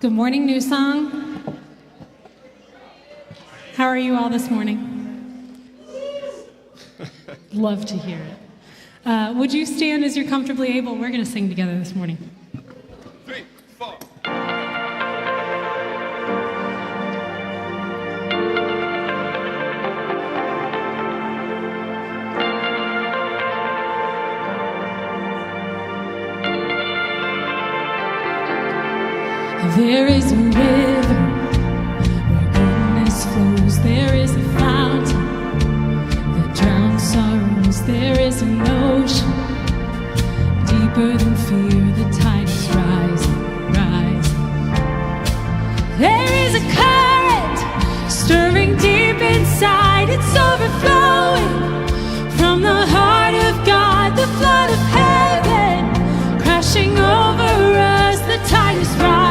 Good morning, New Song. How are you all this morning? Love to hear it. Would you stand as you're comfortably able? We're going to sing together this morning. 3, 4. There is a river where goodness flows. There is a fountain that drowns sorrows. There is an ocean deeper than fear. The tide is rising, rising. There is a current stirring deep inside. It's overflowing from the heart of God. The flood of heaven crashing over us. The tide is rising.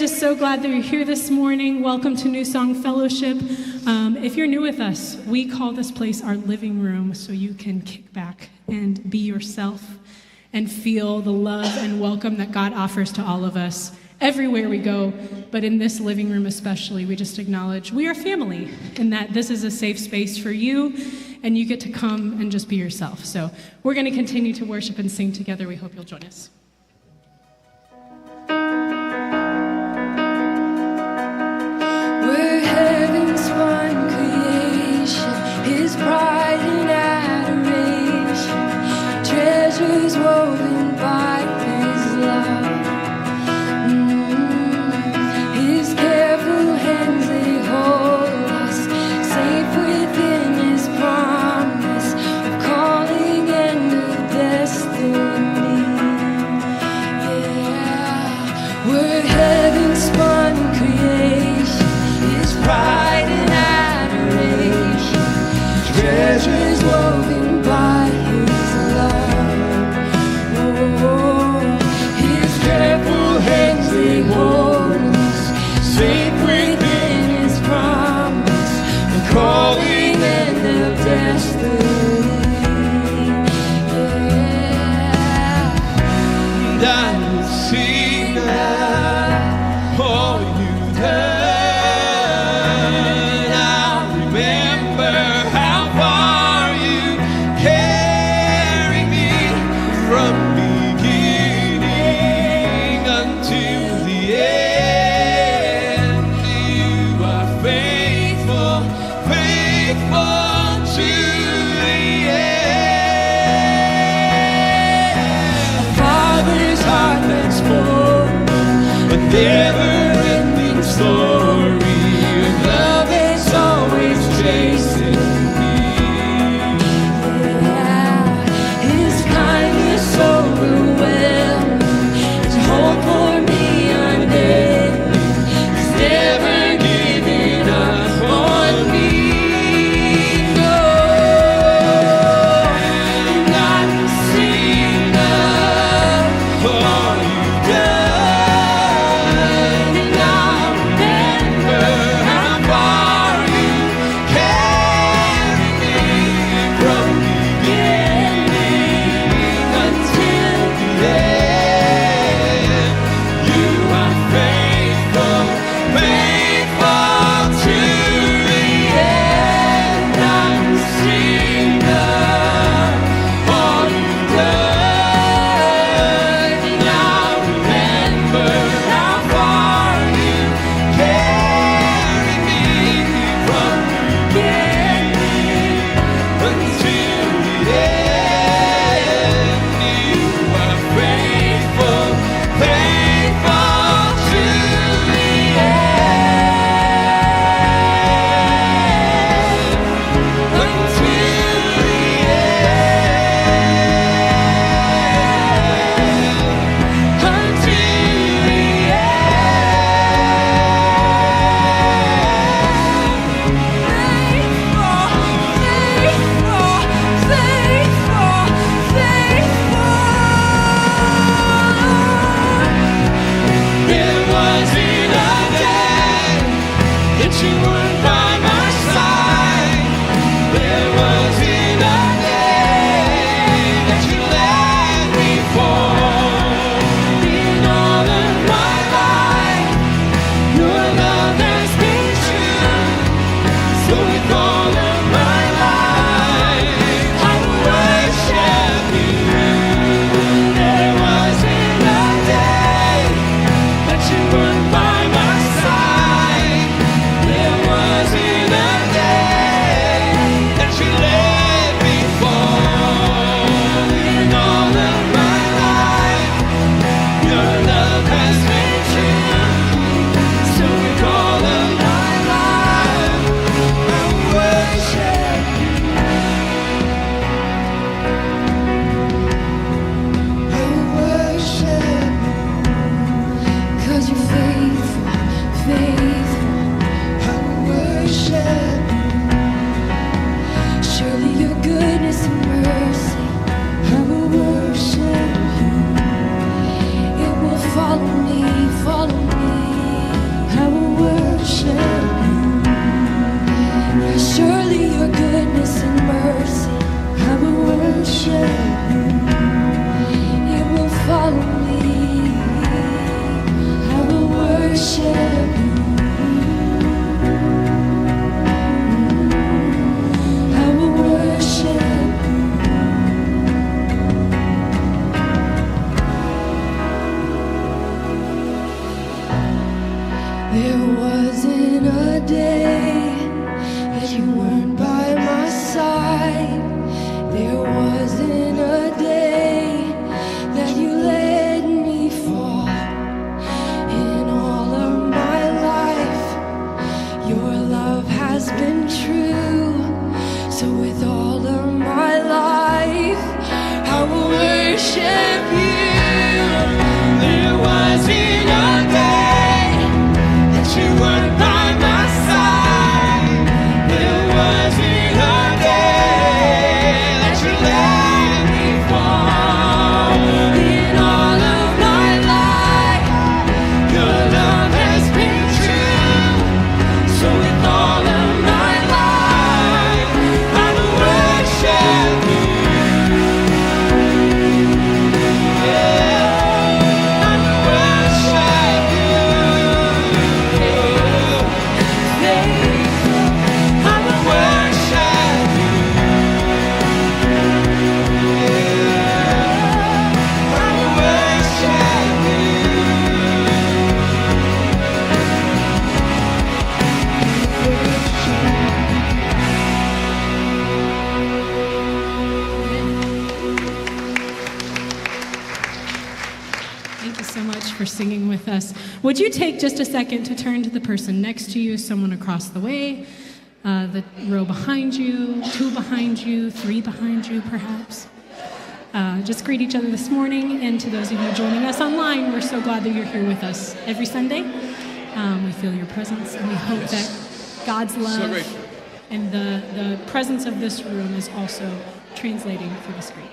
So glad that you're here this morning. Welcome to New Song Fellowship. If you're new with us, we call this place our living room, so you can kick back and be yourself and feel the love and welcome that God offers to all of us everywhere we go, but in this living room especially, we just acknowledge we are family and that this is a safe space for you, and you get to come and just be yourself. So we're going to continue to worship and sing together. We hope you'll join us. We're heaven's one creation, His pride and adoration, treasures woven by His love. His careful hands, they hold us safe within His promise of calling and of destiny. Yeah, we're heaven's one creation, His pride and adoration, treasures woven by His love. Oh, His careful hands, they hold us safe within His promise, the calling and of destiny. Yeah. And I will sing of all you've done. I'll remember how far you carried me from beginning until the end. You are faithful, faithful to the end. A father's heart that's full, A never-ending story of love that's always chasing me. yeah. His kindness overwhelming, His hope for me unending. He's never giving up on me. No, and I can sing of all you've done. And for singing with us. Would you take just a second to turn to the person next to you, someone across the way, the row behind you, 2 behind you, 3 behind you, perhaps? Just greet each other this morning, and to those of you joining us online, we're so glad that you're here with us every Sunday. We feel your presence, and we hope that God's love and the presence of this room is also translating for the screen.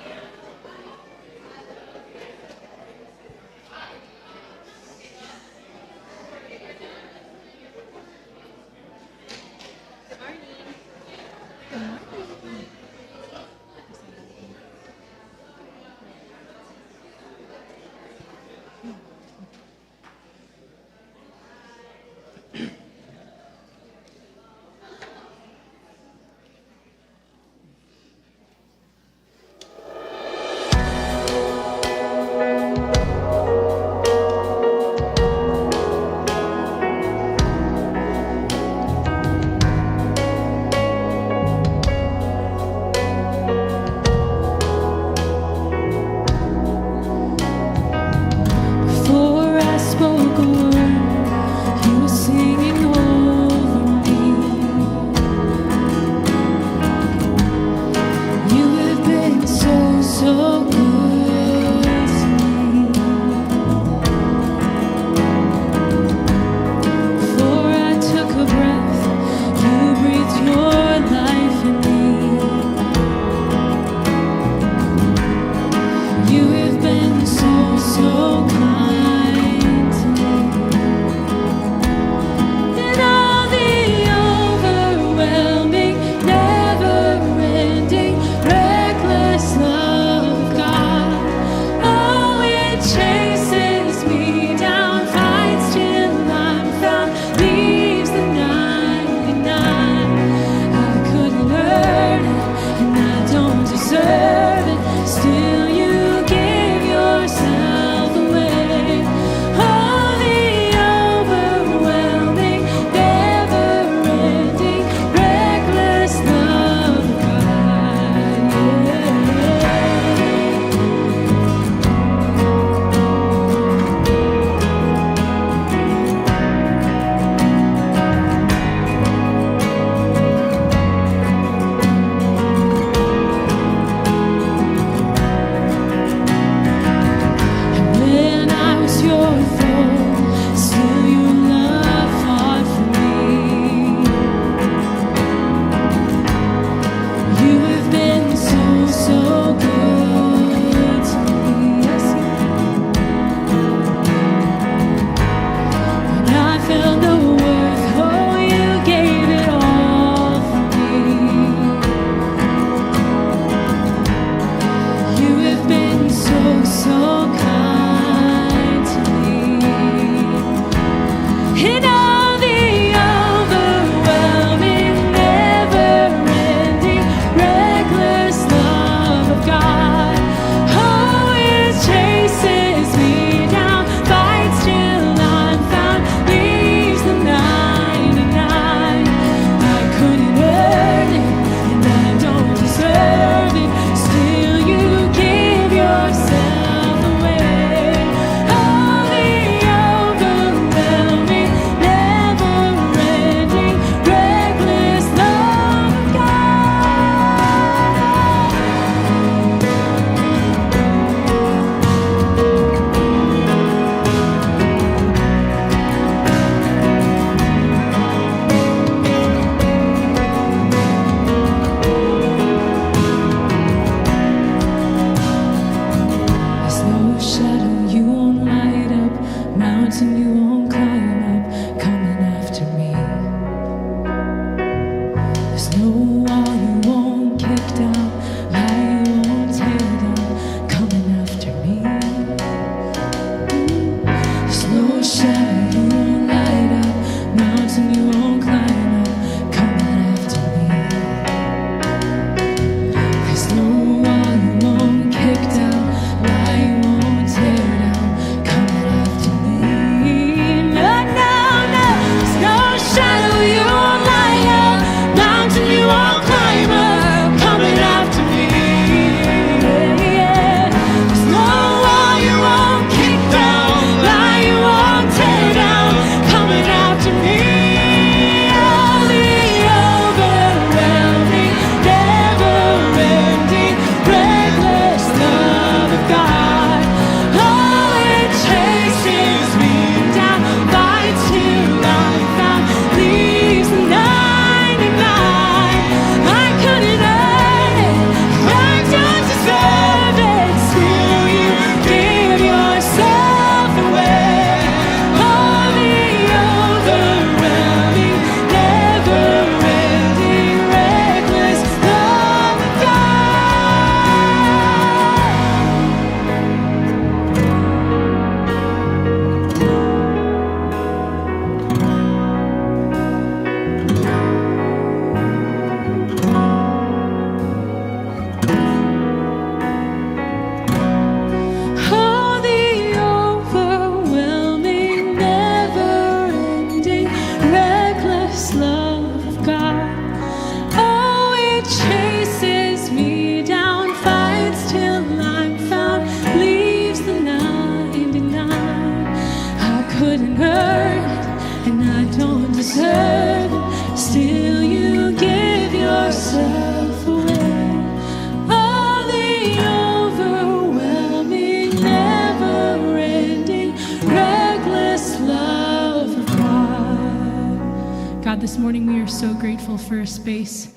God, this morning we are so grateful for a space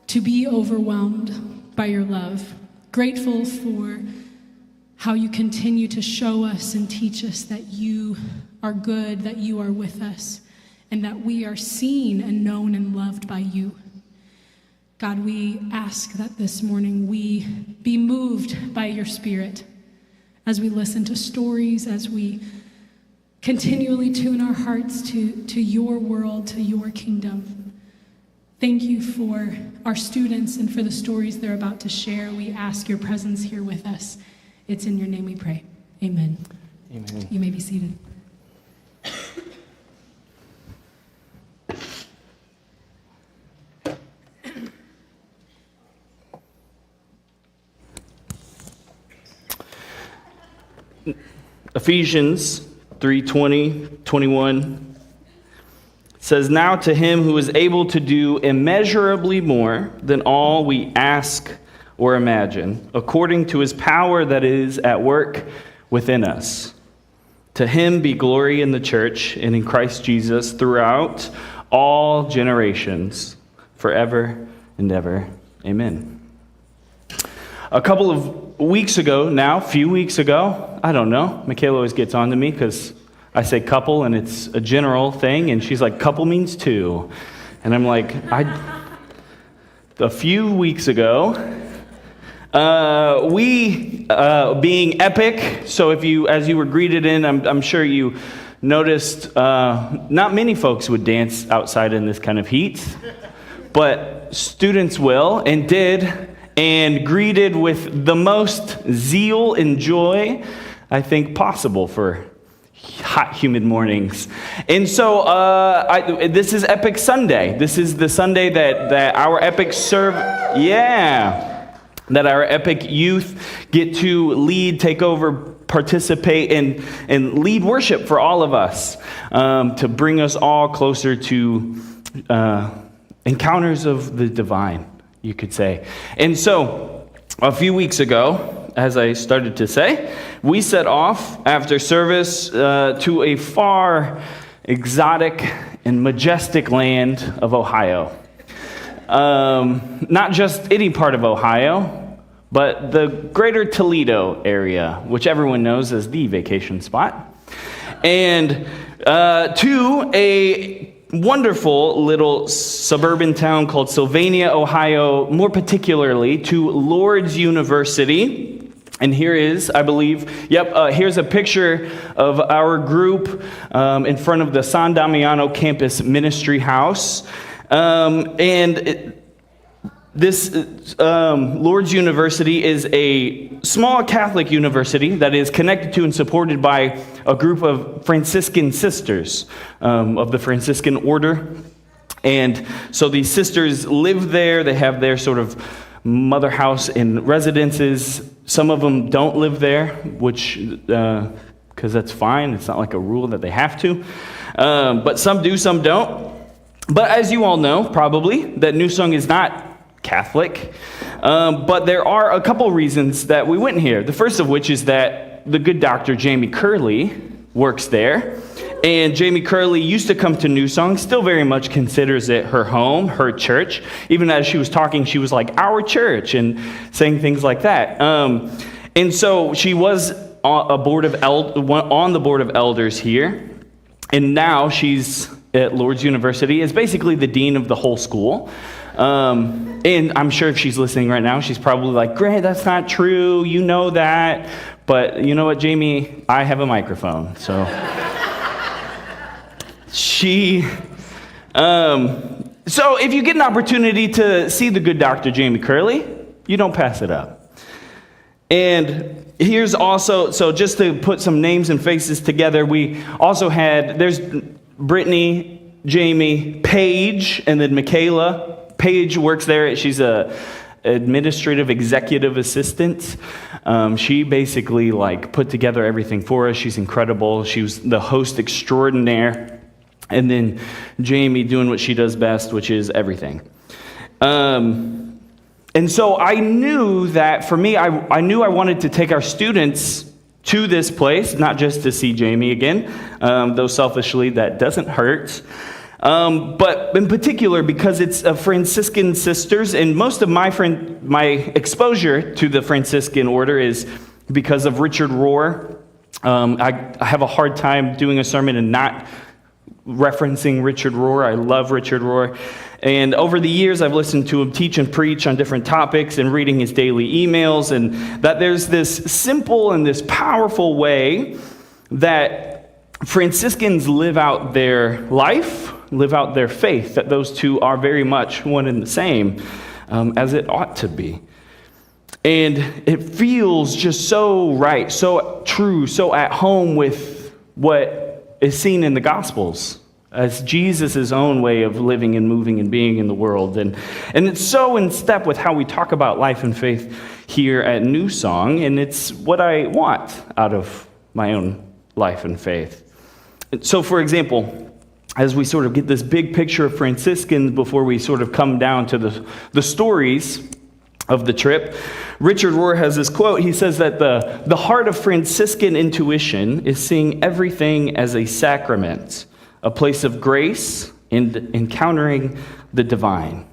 to be overwhelmed by your love. Grateful for how you continue to show us and teach us that you are good, that you are with us, and that we are seen and known and loved by you. God, we ask that this morning we be moved by your Spirit as we listen to stories, as we continually tune our hearts to your world, to your kingdom. Thank you for our students and for the stories they're about to share. We ask your presence here with us. It's in your name we pray. Amen. Amen. You may be seated. Ephesians 3:20-21 says, "Now to him who is able to do immeasurably more than all we ask or imagine, according to his power that is at work within us. To him be glory in the church and in Christ Jesus throughout all generations, forever and ever. Amen." A couple of weeks ago now, few weeks ago, I don't know, Michaela always gets on to me because I say couple and it's a general thing, and she's like, couple means two. And I'm like, a few weeks ago, we being Epic, so as you were greeted in, I'm sure you noticed not many folks would dance outside in this kind of heat, but students will and did, and greeted with the most zeal and joy I think possible for hot, humid mornings. And so this is Epic Sunday. This is the Sunday that our Epic that our Epic youth get to lead, take over, participate, and lead worship for all of us, to bring us all closer to encounters of the divine, you could say. And so a few weeks ago, as I started to say, we set off after service to a far exotic and majestic land of Ohio. Not just any part of Ohio, but the greater Toledo area, which everyone knows as the vacation spot. And to a wonderful little suburban town called Sylvania, Ohio, more particularly to Lourdes University. And here is, I believe, here's a picture of our group in front of the San Damiano campus ministry house. This Lourdes University is a small Catholic university that is connected to and supported by a group of Franciscan Sisters of the Franciscan order. And so these sisters live there. They have their sort of mother house and residences. Some of them don't live there, which, because that's fine. It's not like a rule that they have to. But some do, some don't. But as you all know, probably, that New Song is not Catholic. But there are a couple reasons that we went here. The first of which is that the good Dr. Jamie Curley works there. And Jamie Curley used to come to New Song, still very much considers it her home, her church. Even as she was talking, she was like, our church, and saying things like that. And so she was on the board of elders here. And now she's at Lourdes University as basically the dean of the whole school. And I'm sure if she's listening right now, she's probably like, Grant, that's not true. You know that. But you know what, Jamie? I have a microphone, so... So if you get an opportunity to see the good Dr. Jamie Curley, you don't pass it up. And here's also, so just to put some names and faces together, we also there's Brittany, Jamie, Paige, and then Michaela. Paige works there. She's a administrative executive assistant. She basically put together everything for us. She's incredible. She was the host extraordinaire. And then Jamie doing what she does best, which is everything. And so I knew that for me, I knew I wanted to take our students to this place, not just to see Jamie again, though selfishly that doesn't hurt. But in particular, because it's a Franciscan sisters, and most of my exposure to the Franciscan order is because of Richard Rohr. I have a hard time doing a sermon and not referencing Richard Rohr. I love Richard Rohr. And over the years, I've listened to him teach and preach on different topics and reading his daily emails, and that there's this simple and this powerful way that Franciscans live out their life, live out their faith, that those two are very much one and the same, as it ought to be. And it feels just so right, so true, so at home with what is seen in the Gospels as Jesus' own way of living and moving and being in the world. And it's so in step with how we talk about life and faith here at New Song, and it's what I want out of my own life and faith. So, for example, as we sort of get this big picture of Franciscans before we sort of come down to the stories of the trip, Richard Rohr has this quote. He says that the heart of Franciscan intuition is seeing everything as a sacrament, a place of grace and encountering the divine.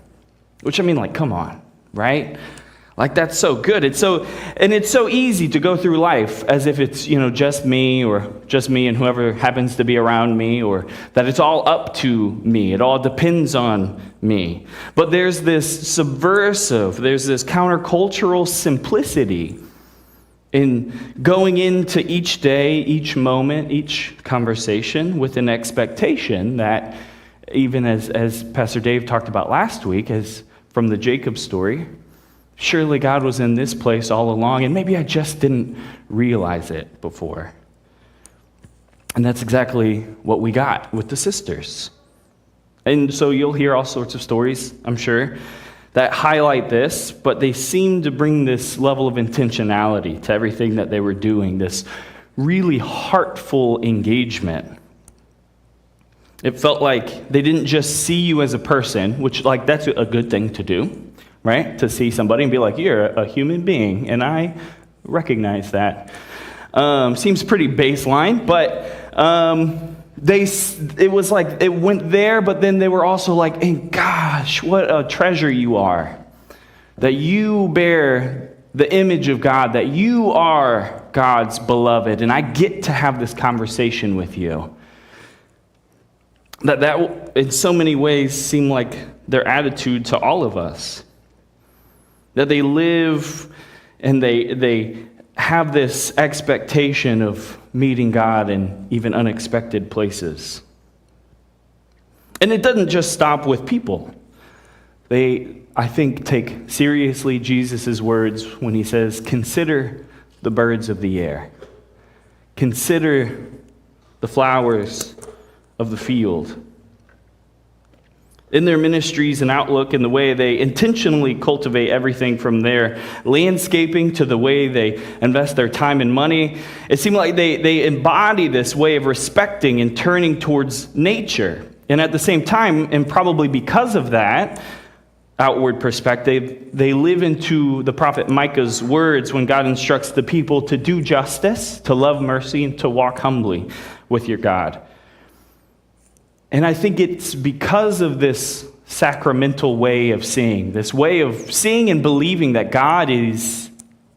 Which, I mean, like, come on, right? Like, that's so good. It's so easy to go through life as if it's, just me and whoever happens to be around me, or that it's all up to me. It all depends on me. But there's this subversive, there's this countercultural simplicity in going into each day, each moment, each conversation with an expectation that, even as Pastor Dave talked about last week, as from the Jacob story, surely God was in this place all along, and maybe I just didn't realize it before. And that's exactly what we got with the sisters. And so you'll hear all sorts of stories, I'm sure, that highlight this, but they seem to bring this level of intentionality to everything that they were doing, this really heartful engagement. It felt like they didn't just see you as a person, which, like, that's a good thing to do, right? To see somebody and be like, you're a human being, and I recognize that. Seems pretty baseline, but it was like it went there, but then they were also like, hey, gosh, what a treasure you are. That you bear the image of God, that you are God's beloved, and I get to have this conversation with you. That in so many ways seemed like their attitude to all of us. That they live and they have this expectation of meeting God in even unexpected places. And it doesn't just stop with people. They, I think, take seriously Jesus' words when he says, consider the birds of the air. Consider the flowers of the field. In their ministries and outlook and the way they intentionally cultivate everything from their landscaping to the way they invest their time and money, it seemed like they embody this way of respecting and turning towards nature. And at the same time, and probably because of that outward perspective, they live into the prophet Micah's words when God instructs the people to do justice, to love mercy, and to walk humbly with your God. And I think it's because of this sacramental way of seeing, this way of seeing and believing that God is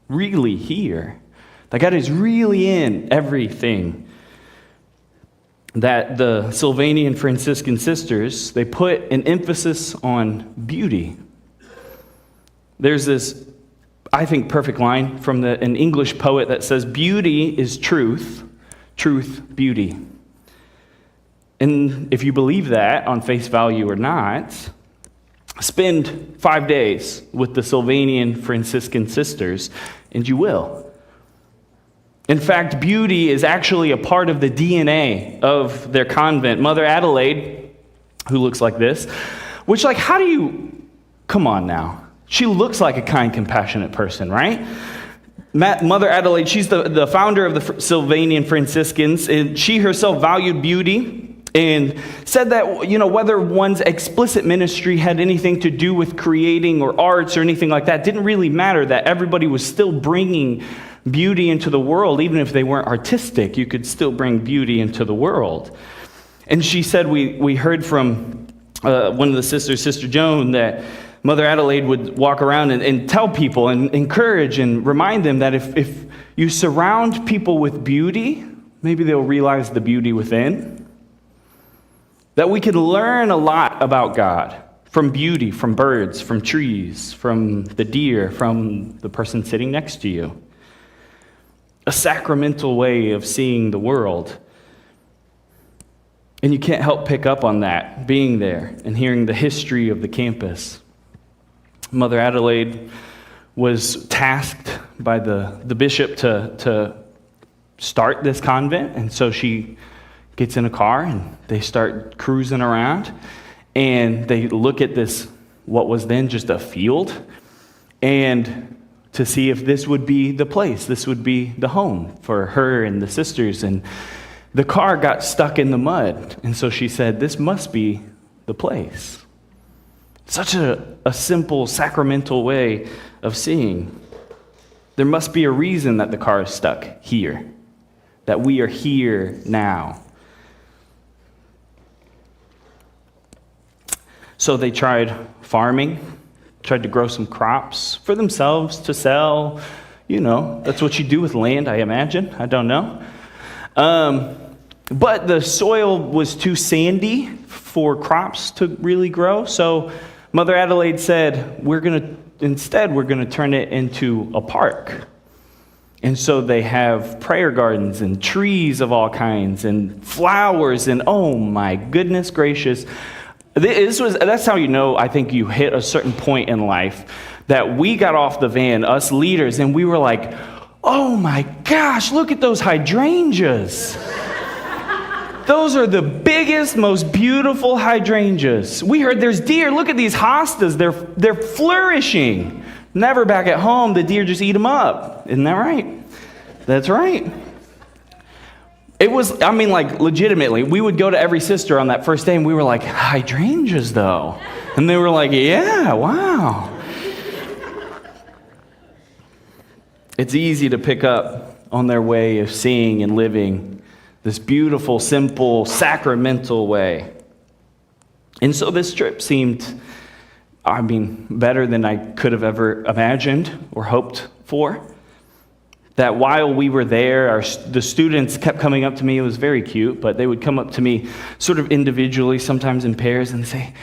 really here, that God is really in everything, that the Sylvanian Franciscan sisters, they put an emphasis on beauty. There's this, I think, perfect line from an English poet that says, beauty is truth, truth, beauty. And if you believe that on face value or not, spend 5 days with the Sylvanian Franciscan sisters, and you will. In fact, beauty is actually a part of the DNA of their convent. Mother Adelaide, who looks like this, which, like, how do you, come on now. She looks like a kind, compassionate person, right? Mother Adelaide, she's the founder of the Sylvanian Franciscans, and she herself valued beauty. And said that, whether one's explicit ministry had anything to do with creating or arts or anything like that, didn't really matter, that everybody was still bringing beauty into the world. Even if they weren't artistic, you could still bring beauty into the world. And she said, we heard from one of the sisters, Sister Joan, that Mother Adelaide would walk around and tell people and encourage and remind them that if you surround people with beauty, maybe they'll realize the beauty within. That we can learn a lot about God from beauty, from birds, from trees, from the deer, from the person sitting next to you. A sacramental way of seeing the world. And you can't help pick up on that, being there and hearing the history of the campus. Mother Adelaide was tasked by the bishop to start this convent, and so she gets in a car and they start cruising around, and they look at this, what was then just a field, and to see if this would be the place, this would be the home for her and the sisters. And the car got stuck in the mud, and so she said, this must be the place. Such a simple sacramental way of seeing. There must be a reason that the car is stuck here, that we are here now. So they tried farming, tried to grow some crops for themselves to sell. You know, that's what you do with land, I imagine. I don't know. But the soil was too sandy for crops to really grow. So Mother Adelaide said, we're going to turn it into a park. And so they have prayer gardens and trees of all kinds and flowers, and oh my goodness gracious. That's how you know, I think you hit a certain point in life, that we got off the van, us leaders, and we were like, oh my gosh, look at those hydrangeas. Those are the biggest, most beautiful hydrangeas. We heard there's deer. Look at these hostas. They're flourishing. Never back at home, the deer just eat them up. Isn't that right? That's right. It was, legitimately, we would go to every sister on that first day, and we were like, hydrangeas, though. And they were like, yeah, wow. It's easy to pick up on their way of seeing and living this beautiful, simple, sacramental way. And so this trip seemed, better than I could have ever imagined or hoped for. That while we were there, the students kept coming up to me. It was very cute, but they would come up to me sort of individually, sometimes in pairs, and say,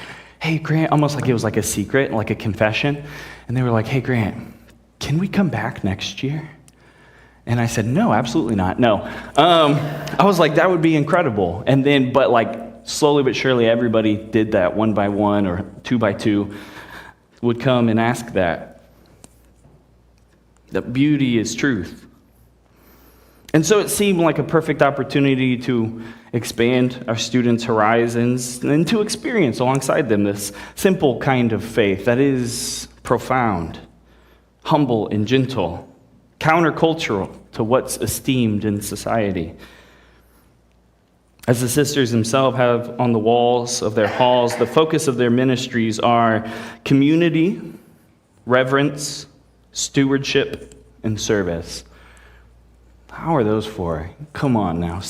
hey, Grant, almost like it was like a secret, like a confession. And they were like, hey, Grant, can we come back next year? And I said, no, absolutely not. No. I was like, that would be incredible. And then, slowly but surely, everybody did that one by one or two by two would come and ask that. That beauty is truth. And so it seemed like a perfect opportunity to expand our students' horizons and to experience alongside them this simple kind of faith that is profound, humble and gentle, countercultural to what's esteemed in society. As the sisters themselves have on the walls of their halls, the focus of their ministries are community, reverence, stewardship, and service. How are those for? Come on now.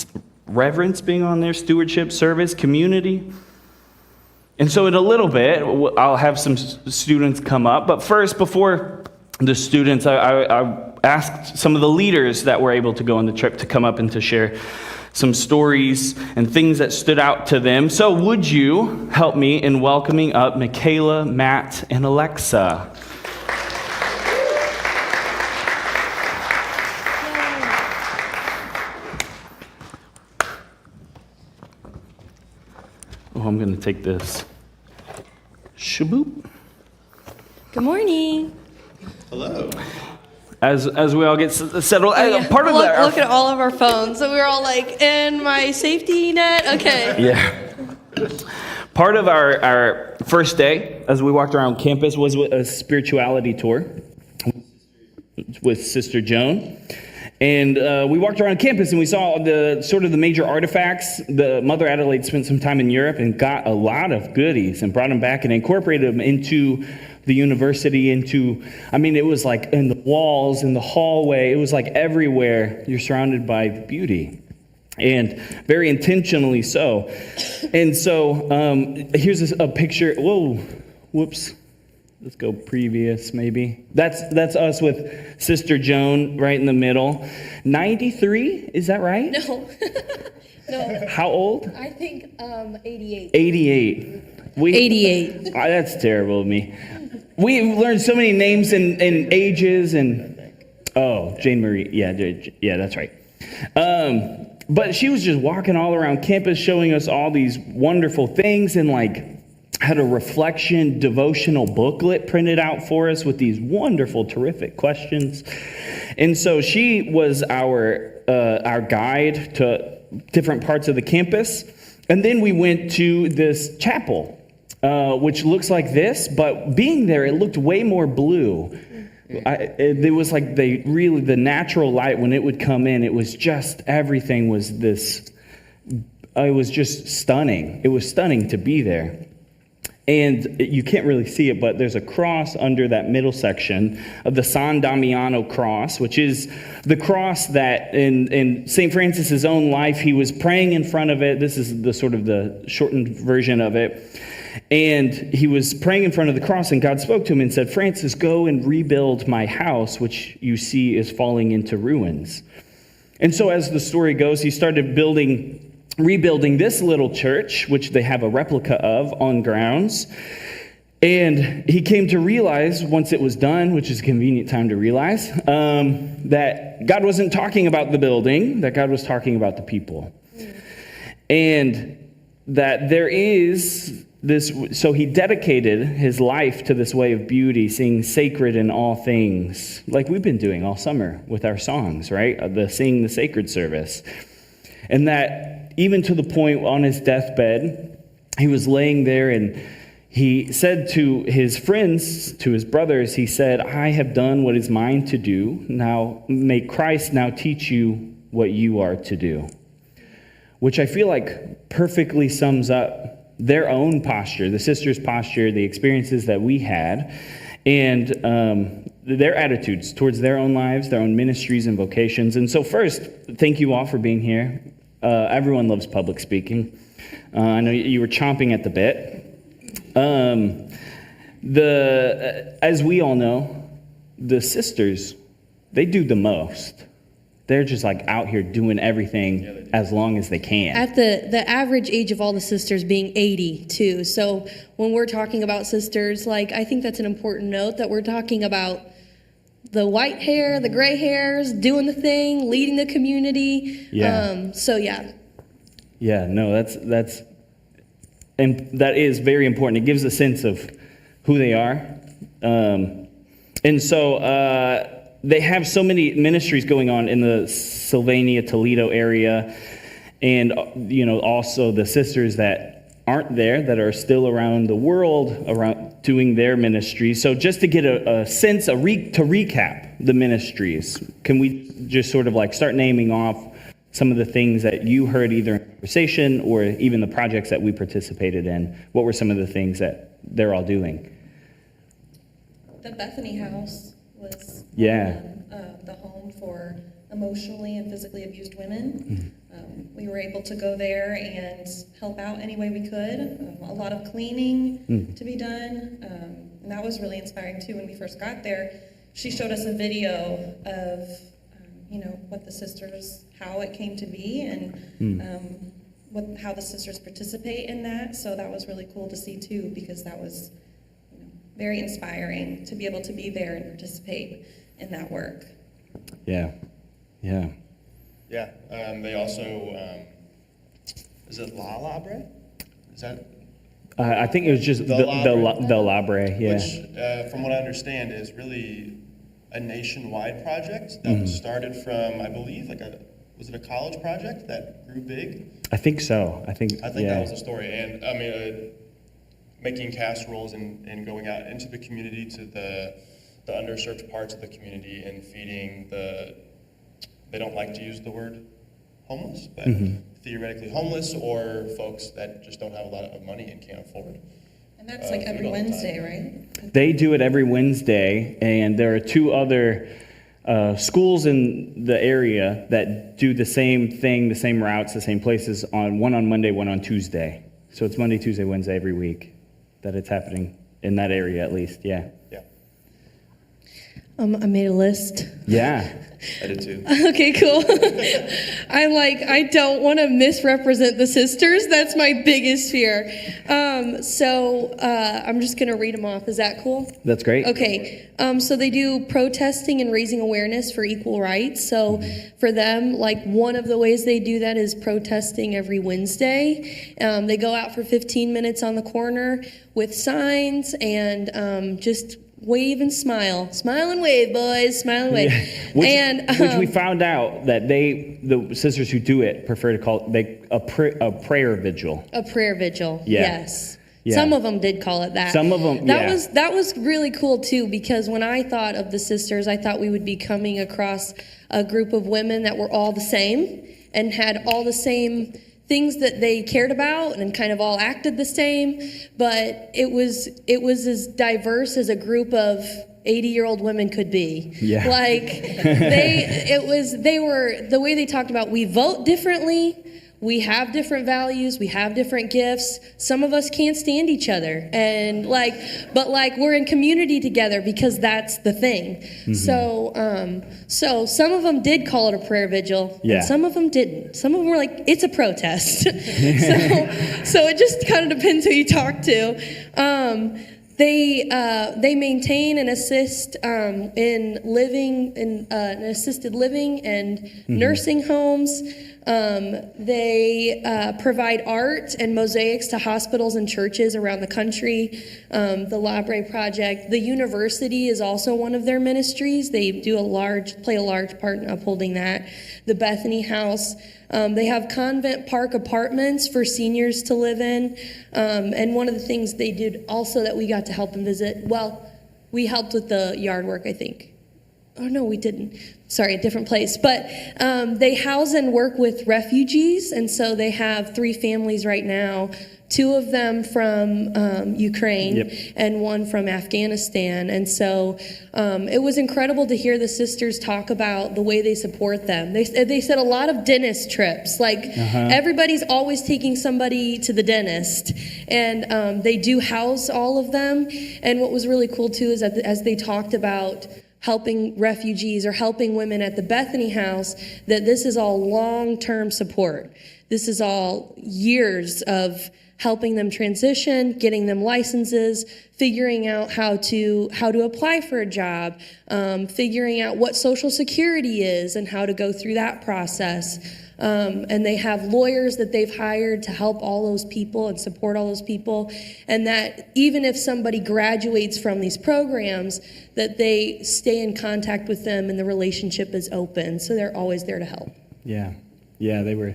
Reverence being on there, stewardship, service, community. And so in a little bit, I'll have some students come up. But first, before the students, I asked some of the leaders that were able to go on the trip to come up and to share some stories and things that stood out to them. So would you help me in welcoming up Michaela, Matt, and Alexa? Oh, I'm going to take this. Shaboop. Good morning. Hello. As we all get settled, part of that. Look at all of our phones. So we were all like, in my safety net? Okay. Yeah. Part of our first day, as we walked around campus, was a spirituality tour with Sister Joan. And we walked around campus and we saw the major artifacts. The Mother Adelaide spent some time in Europe and got a lot of goodies and brought them back and incorporated them into the university, it was like in the walls, in the hallway. It was like everywhere you're surrounded by beauty. and very intentionally so. And so here's a picture. Whoa, whoops. Let's go previous, maybe. That's us with Sister Joan right in the middle. 93, is that right? No. No. How old? I think 88. 88. 88. That's terrible of me. We've learned so many names and ages and... Oh, Jane Marie. Yeah, that's right. But she was just walking all around campus showing us all these wonderful things and had a reflection devotional booklet printed out for us with these wonderful, terrific questions. And so she was our guide to different parts of the campus. And then we went to this chapel, which looks like this, but being there, it looked way more blue. It was like the natural light, when it would come in, it was just, everything was this, it was just stunning. It was stunning to be there. And you can't really see it, but there's a cross under that middle section of the San Damiano cross, which is the cross that in St. Francis's own life, he was praying in front of it. This is the sort of the shortened version of it. And he was praying in front of the cross, and God spoke to him and said, "Francis, go and rebuild my house, which you see is falling into ruins." And so as the story goes, he started rebuilding this little church, which they have a replica of on grounds. And he came to realize, once it was done, which is a convenient time to realize, that God wasn't talking about the building, that God was talking about the people. And that there is this, so he dedicated his life to this way of beauty, seeing sacred in all things, like we've been doing all summer with our songs, right? Singing the sacred service. And that even to the point on his deathbed, he was laying there and he said to his friends, to his brothers, he said, "I have done what is mine to do. Now may Christ now teach you what you are to do." Which I feel like perfectly sums up their own posture, the sisters' posture, the experiences that we had, and their attitudes towards their own lives, their own ministries and vocations. And so first, thank you all for being here. Everyone loves public speaking. I know you were chomping at the bit. As we all know, the sisters, they do the most. They're just out here doing everything as long as they can. At the average age of all the sisters being 80 too. So when we're talking about sisters, I think that's an important note, that we're talking about the white hair, the gray hairs, doing the thing, leading the community. Yeah. Yeah. Yeah, no, that's and that is very important. It gives a sense of who they are. And so they have so many ministries going on in the Sylvania, Toledo area, and also the sisters that aren't there, that are still around the world, around doing their ministry. So just to get a sense, to recap the ministries, can we just sort of start naming off some of the things that you heard either in conversation or even the projects that we participated in? What were some of the things that they're all doing? The Bethany House was the home for emotionally and physically abused women. We were able to go there and help out any way we could. A lot of cleaning to be done. And that was really inspiring too. When we first got there, she showed us a video of what the sisters, how it came to be, and how the sisters participate in that. So that was really cool to see too, because that was very inspiring to be able to be there and participate in that work. Yeah. They also, is it La Labre? Is that? I think it was just the Labre, yeah. Which, from what I understand, is really a nationwide project that was started from, I believe, was it a college project that grew big? I think so. I think that was the story. And I mean, making casseroles and going out into the community to the underserved parts of the community and feeding they don't like to use the word homeless, but theoretically homeless, or folks that just don't have a lot of money and can't afford. And that's every Wednesday, right? They do it every Wednesday, and there are two other schools in the area that do the same thing, the same routes, the same places, one on Monday, one on Tuesday. So it's Monday, Tuesday, Wednesday every week that it's happening in that area at least, yeah. Yeah, I made a list. Yeah. I did too. Okay, cool. I don't want to misrepresent the sisters. That's my biggest fear. So I'm just going to read them off. Is that cool? That's great. Okay. So they do protesting and raising awareness for equal rights. So for them, like one of the ways they do that is protesting every Wednesday. They go out for 15 minutes on the corner with signs and just wave and smile. Smile and wave, boys. Smile and wave. Yeah. Which we found out that the sisters who do it, prefer to call it a prayer vigil. A prayer vigil, Yeah. yes. Yeah. Some of them did call it that. Some of them, yeah. That was really cool too, because when I thought of the sisters, I thought we would be coming across a group of women that were all the same and had all the same things that they cared about and kind of all acted the same, but it was as diverse as a group of 80-year-old women could be. Yeah. Like they were the way they talked about, we vote differently, we have different values, we have different gifts. Some of us can't stand each other, and but we're in community together because that's the thing. Mm-hmm. So some of them did call it a prayer vigil, yeah. and some of them didn't. Some of them were like, it's a protest. so it just kind of depends who you talk to. They maintain and assist in living in assisted living and nursing homes. They provide art and mosaics to hospitals and churches around the country. The Library Project, the university is also one of their ministries. They play a large part in upholding that. The Bethany House. They have convent park apartments for seniors to live in. And one of the things they did also that we got to help them visit, we helped with the yard work, I think. Oh, no, we didn't. Sorry, a different place. But they house and work with refugees, and so they have 3 families right now, 2 of them from Ukraine, yep. and 1 from Afghanistan. And so it was incredible to hear the sisters talk about the way they support them. They said a lot of dentist trips. Everybody's always taking somebody to the dentist, and they do house all of them. And what was really cool, too, is that as they talked about helping refugees or helping women at the Bethany House, that this is all long-term support. This is all years of helping them transition, getting them licenses, figuring out how to apply for a job, figuring out what Social Security is and how to go through that process. And they have lawyers that they've hired to help all those people and support all those people. And that even if somebody graduates from these programs, that they stay in contact with them and the relationship is open. So they're always there to help. Yeah. Yeah, they were,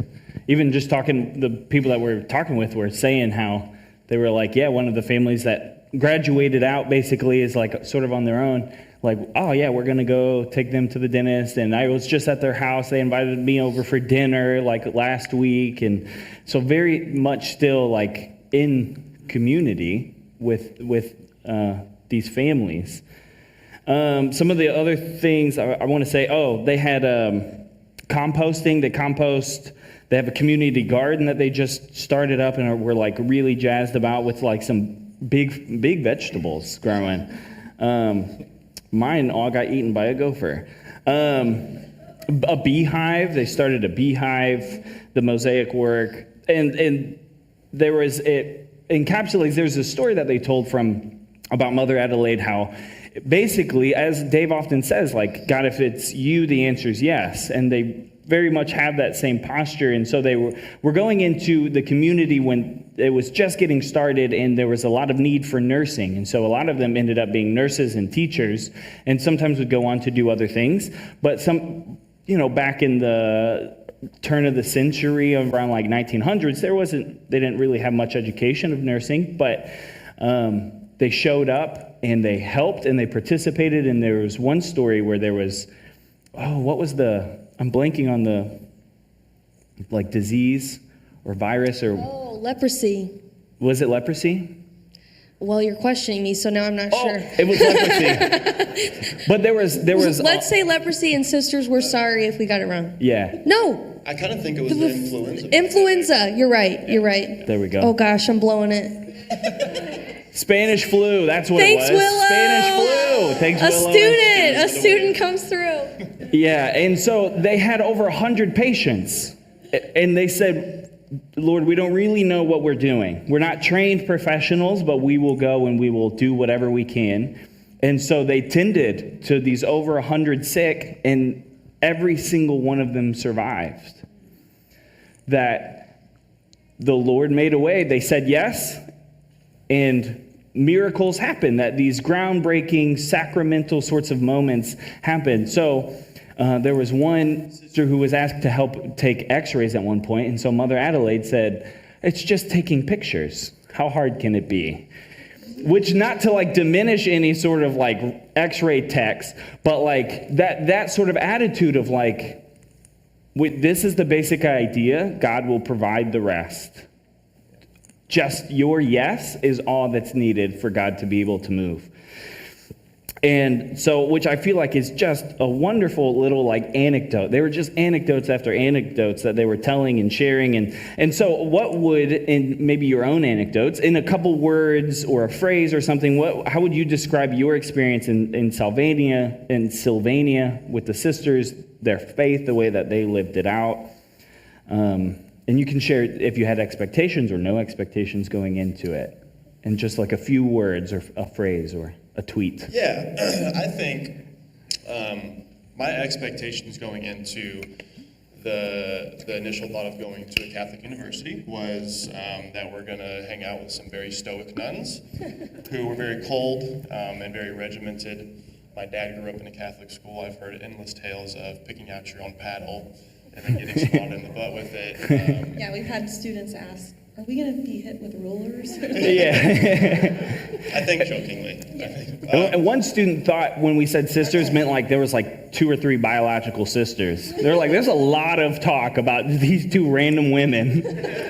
even just talking, the people that we're talking with were saying how they were like, yeah, one of the families that graduated out basically is like sort of on their own. Like, oh yeah, we're gonna go take them to the dentist, and I was just at their house. They invited me over for dinner like last week, and so very much still like in community with these families. Some of the other things I want to say. Oh, they had composting. They compost. They have a community garden that they just started up and were like really jazzed about with like some big vegetables growing. Mine all got eaten by a gopher. A beehive. They started a beehive. The mosaic work, and there was it encapsulates. There's a story that they told about Mother Adelaide, how basically, as Dave often says, like, God, if it's you, the answer is yes, and they very much have that same posture. And so they were going into the community when it was just getting started, and there was a lot of need for nursing. And so a lot of them ended up being nurses and teachers, and sometimes would go on to do other things. But some, back in the turn of the century, around like 1900s, they didn't really have much education of nursing, but they showed up and they helped and they participated. And there was one story where there was, I'm blanking on the, like, disease or virus or... Oh, leprosy. Was it leprosy? Well, you're questioning me, so now I'm not sure. It was leprosy. But there was. Let's say leprosy and sisters, we're sorry if we got it wrong. Yeah. No. I kind of think it was the influenza. Influenza. You're right. You're right. There we go. Oh gosh, I'm blowing it. Spanish flu. That's what Thanks, it was. Willow. Spanish flu. Thanks, Willow. A student comes through. Yeah, and so they had over 100 patients, and they said, Lord, we don't really know what we're doing. We're not trained professionals, but we will go and we will do whatever we can. And so they tended to these over 100 sick, and every single one of them survived. That the Lord made a way. They said yes, and miracles happen, that these groundbreaking sacramental sorts of moments happen. So there was one sister who was asked to help take x-rays at one point, and so Mother Adelaide said, it's just taking pictures. How hard can it be? Which, not to like diminish any sort of like x-ray techs, but like that sort of attitude of like, this is the basic idea, God will provide the rest. Just your yes is all that's needed for God to be able to move. And so, which I feel like is just a wonderful little like anecdote. They were just anecdotes after anecdotes that they were telling and sharing. And so what would, in maybe your own anecdotes, in a couple words or a phrase or something, how would you describe your experience in Sylvania with the sisters, their faith, the way that they lived it out? And you can share if you had expectations or no expectations going into it. And just like a few words or a phrase or a tweet. Yeah, I think my expectations going into the initial thought of going to a Catholic university was that we're going to hang out with some very stoic nuns who were very cold and very regimented. My dad grew up in a Catholic school. I've heard endless tales of picking out your own paddle and then getting swatted in the butt with it. Yeah, we've had students ask, are we going to be hit with rulers? Yeah. I think jokingly. And one student thought when we said sisters meant like there was like 2 or 3 biological sisters. They're like, there's a lot of talk about these 2 random women.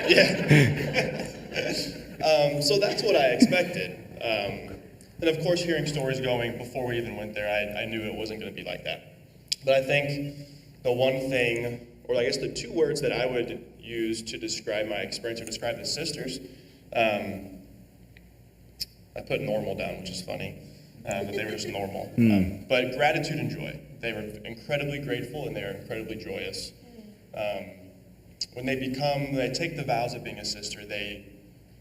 Yeah. So that's what I expected. And of course, hearing stories going before we even went there, I knew it wasn't going to be like that. But I think the one thing, or I guess the 2 words that I would use to describe my experience or describe the sisters, I put normal down, which is funny, that they were just normal. But gratitude and joy. They were incredibly grateful and they are incredibly joyous. When they take the vows of being a sister, they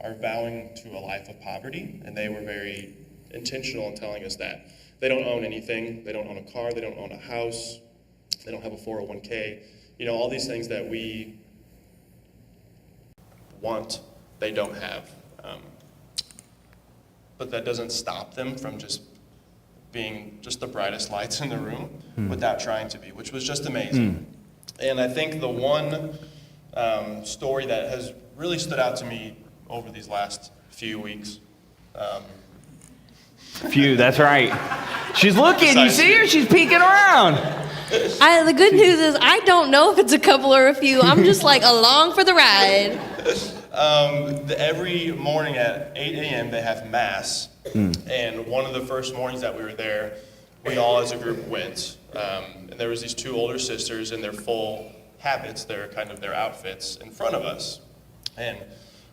are vowing to a life of poverty, and they were very intentional in telling us that. They don't own anything. They don't own a car. They don't own a house. They don't have a 401k. You know, all these things that we want, they don't have. But that doesn't stop them from just being just the brightest lights in the room without trying to be, which was just amazing. And I think the one story that has really stood out to me over these last few weeks. That's right. She's looking, you see her? She's peeking around. The good news is I don't know if it's a couple or a few. I'm just like along for the ride. Every morning at 8 a.m. they have Mass. And one of the first mornings that we were there, we all as a group went. And there was these 2 older sisters in their full habits, their outfits in front of us. And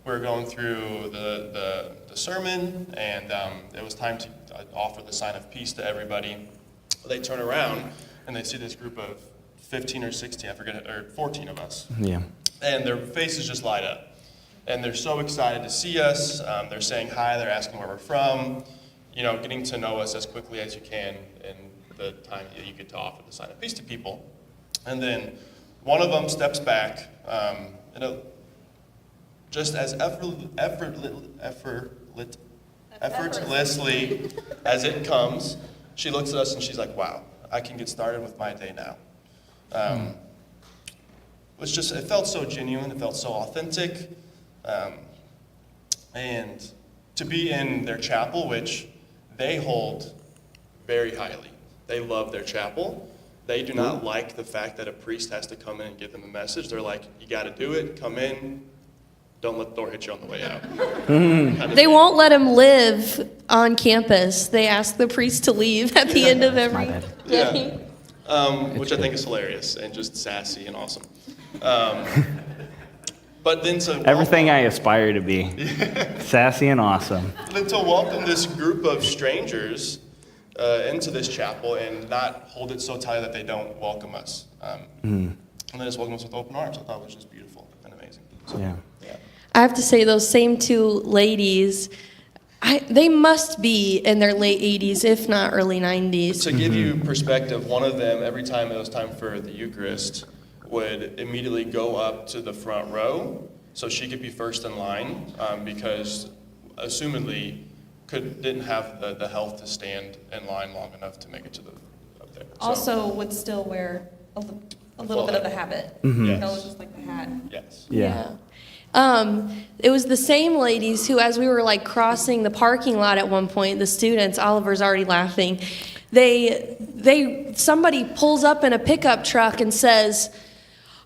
we were going through the sermon, and it was time to offer the sign of peace to everybody. They turn around, and they see this group of 15 or 16, I forget, or 14 of us. Yeah. And their faces just light up. And they're so excited to see us. They're saying hi, they're asking where we're from, getting to know us as quickly as you can in the time that you get to offer the sign of peace to people. And then one of them steps back, just as effortlessly as it comes, she looks at us and she's like, wow, I can get started with my day now. It felt so genuine, it felt so authentic. And to be in their chapel, which they hold very highly. They love their chapel. They do not like the fact that a priest has to come in and give them a message. They're like, you got to do it, come in, don't let the door hit you on the way out. Kind of They thing. won't let him live on campus. They ask the priest to leave at the end of every bad. day. Which I think is hilarious and just sassy and awesome. But then to Everything I aspire to be. Sassy and awesome. then to welcome this group of strangers into this chapel and not hold it so tight that they don't welcome us. And then just welcome us with open arms. I thought was just beautiful and amazing. So, Yeah. I have to say, those same two ladies, they must be in their late 80s, if not early 90s. To give you perspective, one of them, every time it was time for the Eucharist, would immediately go up to the front row so she could be first in line because, assumedly, didn't have the health to stand in line long enough to make it to the up there. So, Also would still wear a little bit of the habit. Yes. That was just like the hat. Yes. Yeah. It was the same ladies who, as we were like crossing the parking lot at one point, the students, Oliver's already laughing, somebody pulls up in a pickup truck and says,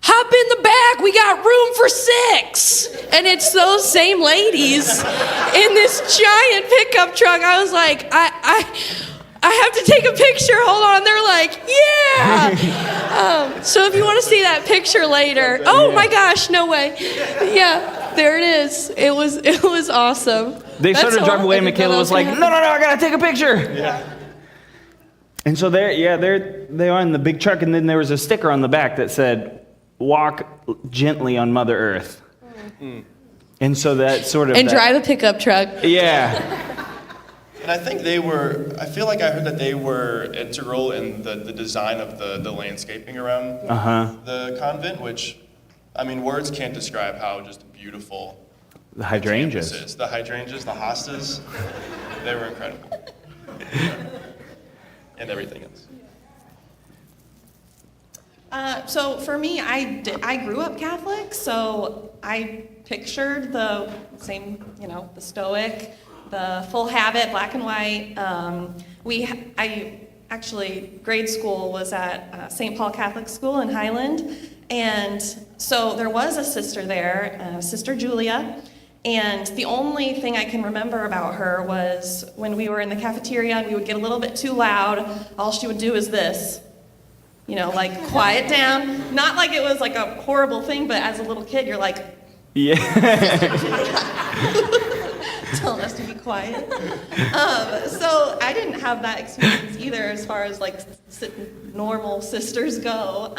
"Hop in the back, we got room for 6." And it's those same ladies in this giant pickup truck. I was like, I have to take a picture, hold on. They're like, yeah. So if you want to see that picture later, oh my gosh, no way. Yeah, there it is. It was awesome. They That's started to drive all away, I and didn't know Michaela that was like, no, gonna I gotta take a picture. Yeah. And so they are in the big truck, and then there was a sticker on the back that said, "Walk gently on Mother Earth." And so that sort of... And drive a pickup truck. Yeah. And I think I feel like I heard that they were integral in the design of the landscaping around the convent, which, I mean, words can't describe how just beautiful The hydrangeas. campus is. The hydrangeas, the hostas, they were incredible. And everything else. So for me, I grew up Catholic, so I pictured the same, the stoic, the full habit, black and white. Grade school was at St. Paul Catholic School in Highland, and so there was a sister there, Sister Julia, and the only thing I can remember about her was when we were in the cafeteria and we would get a little bit too loud, all she would do is this. Like quiet down. Not like it was like a horrible thing, but as a little kid, you're like, Yeah. telling us to be quiet. So I didn't have that experience either as far as like normal sisters go.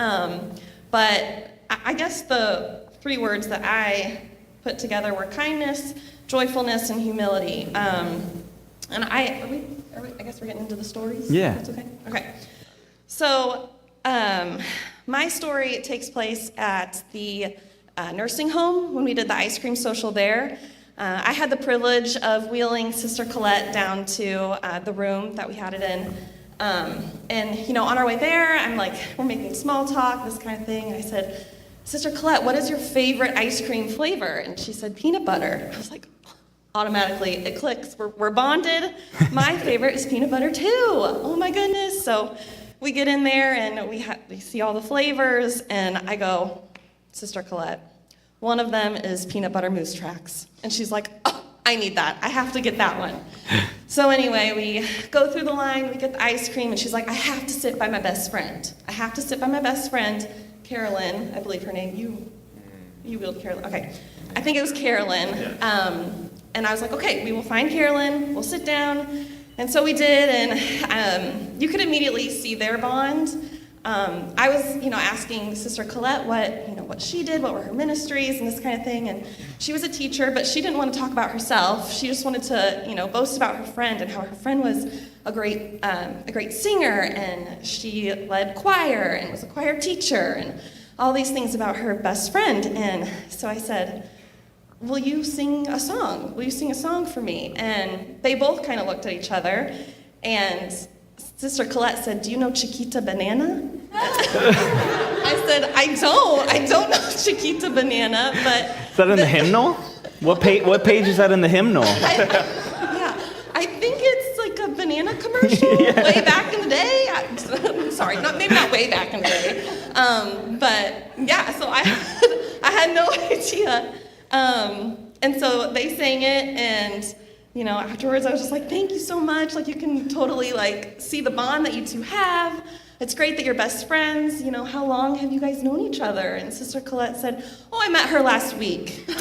But I guess the 3 words that I put together were kindness, joyfulness, and humility. And I guess we're getting into the stories? Yeah. That's okay? Okay. So my story takes place at the nursing home when we did the ice cream social there. I had the privilege of wheeling Sister Colette down to the room that we had it in. And on our way there, I'm like, we're making small talk, this kind of thing. And I said, "Sister Colette, what is your favorite ice cream flavor?" And she said, "Peanut butter." I was like, automatically, it clicks. We're bonded. My favorite is peanut butter too. Oh my goodness. So we get in there and we see all the flavors, and I go, "Sister Colette, one of them is peanut butter moose tracks." And she's like, "Oh, I need that. I have to get that one." So anyway, we go through the line, we get the ice cream, and she's like, "I have to sit by my best friend. I have to sit by my best friend, Carolyn," I believe her name. You wheeled Carolyn. Okay. I think it was Carolyn. And I was like, "Okay, we will find Carolyn. We'll sit down." And so we did, and you could immediately see their bond. I was, asking Sister Colette what she did, what were her ministries, and this kind of thing. And she was a teacher, but she didn't want to talk about herself. She just wanted to, boast about her friend and how her friend was a great singer, and she led choir and was a choir teacher, and all these things about her best friend. And so I said, "Will you sing a song? Will you sing a song for me?" And they both kind of looked at each other, and Sister Colette said, "Do you know Chiquita Banana?" I said, I don't know Chiquita Banana, but... Is that in the hymnal? What page is that in the hymnal? I think it's like a banana commercial way back in the day. Sorry, maybe not way back in the day. But yeah, so I had no idea. And so they sang it, and afterwards I was just like, thank you so much. Like, you can totally see the bond that you two have. It's great that you're best friends. How long have you guys known each other? And Sister Colette said, I met her last week. I'm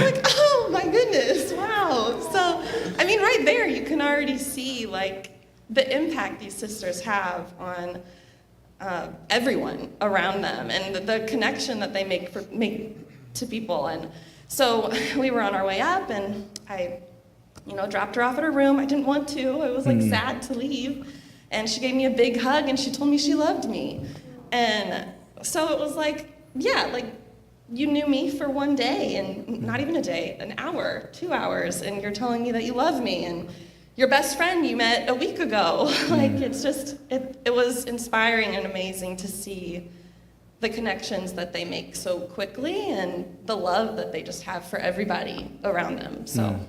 like, oh my goodness, wow. So, right there you can already see the impact these sisters have on everyone around them, and the connection that they make to people. And so we were on our way up, and I, dropped her off at her room. I didn't want to. I was sad to leave. And she gave me a big hug, and she told me she loved me. And so it was you knew me for one day, and not even a day, an hour, 2 hours, and you're telling me that you love me, and your best friend you met a week ago. It's just, it was inspiring and amazing to see the connections that they make so quickly, and the love that they just have for everybody around them. So,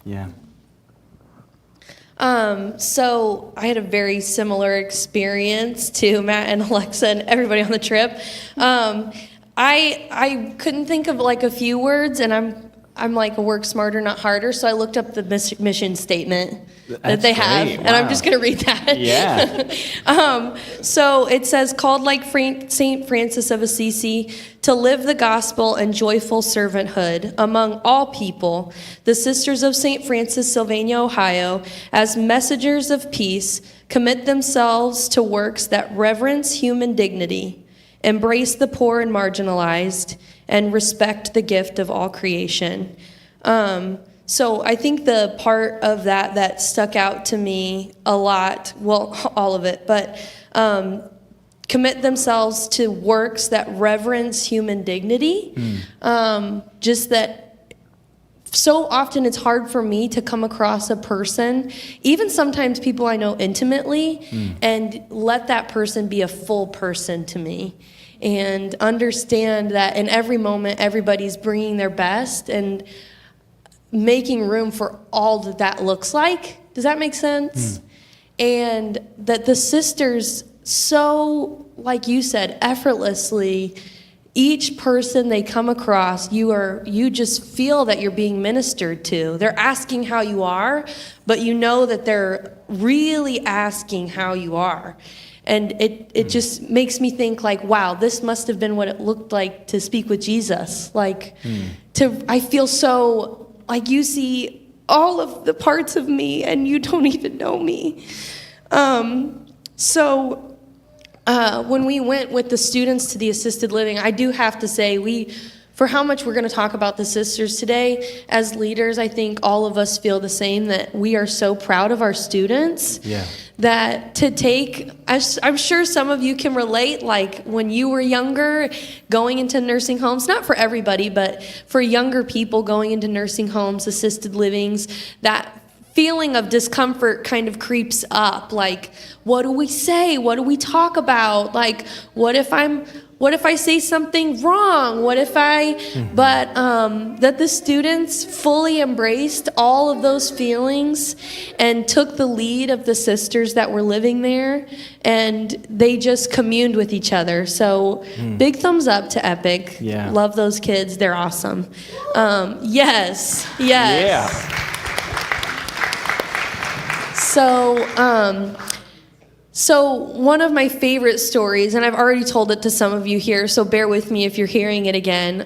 yeah. So I had a very similar experience to Matt and Alexa and everybody on the trip. I couldn't think of a few words, and I'm like a work smarter, not harder. So I looked up the mission statement that they have, and I'm just going to read that. Yeah. So it says, called like St. Francis of Assisi, to live the gospel and joyful servanthood among all people, the Sisters of St. Francis, Sylvania, Ohio, as messengers of peace, commit themselves to works that reverence human dignity, embrace the poor and marginalized, and respect the gift of all creation. So I think the part of that stuck out to me a lot, well, all of it, but commit themselves to works that reverence human dignity. Just that so often it's hard for me to come across a person, even sometimes people I know intimately, and let that person be a full person to me. And understand that in every moment, everybody's bringing their best and making room for all that looks like. Does that make sense? And that the sisters, so, like you said, effortlessly, each person they come across, you just feel that you're being ministered to. They're asking how you are, but you know that they're really asking how you are. And it just makes me think wow, this must have been what it looked like to speak with Jesus. I feel so you see all of the parts of me and you don't even know me. So when we went with the students to the assisted living, I do have to say for how much we're going to talk about the sisters today, as leaders, I think all of us feel the same, that we are so proud of our students. Yeah. That to take, I'm sure some of you can relate, when you were younger, going into nursing homes, not for everybody, but for younger people going into nursing homes, assisted livings, that feeling of discomfort kind of creeps up. What do we say? What do we talk about? What if I say something wrong? What if but that the students fully embraced all of those feelings and took the lead of the sisters that were living there, and they just communed with each other. So big thumbs up to Epic. Yeah. Love those kids. They're awesome. Yes. Yeah. So one of my favorite stories, and I've already told it to some of you here, so bear with me if you're hearing it again.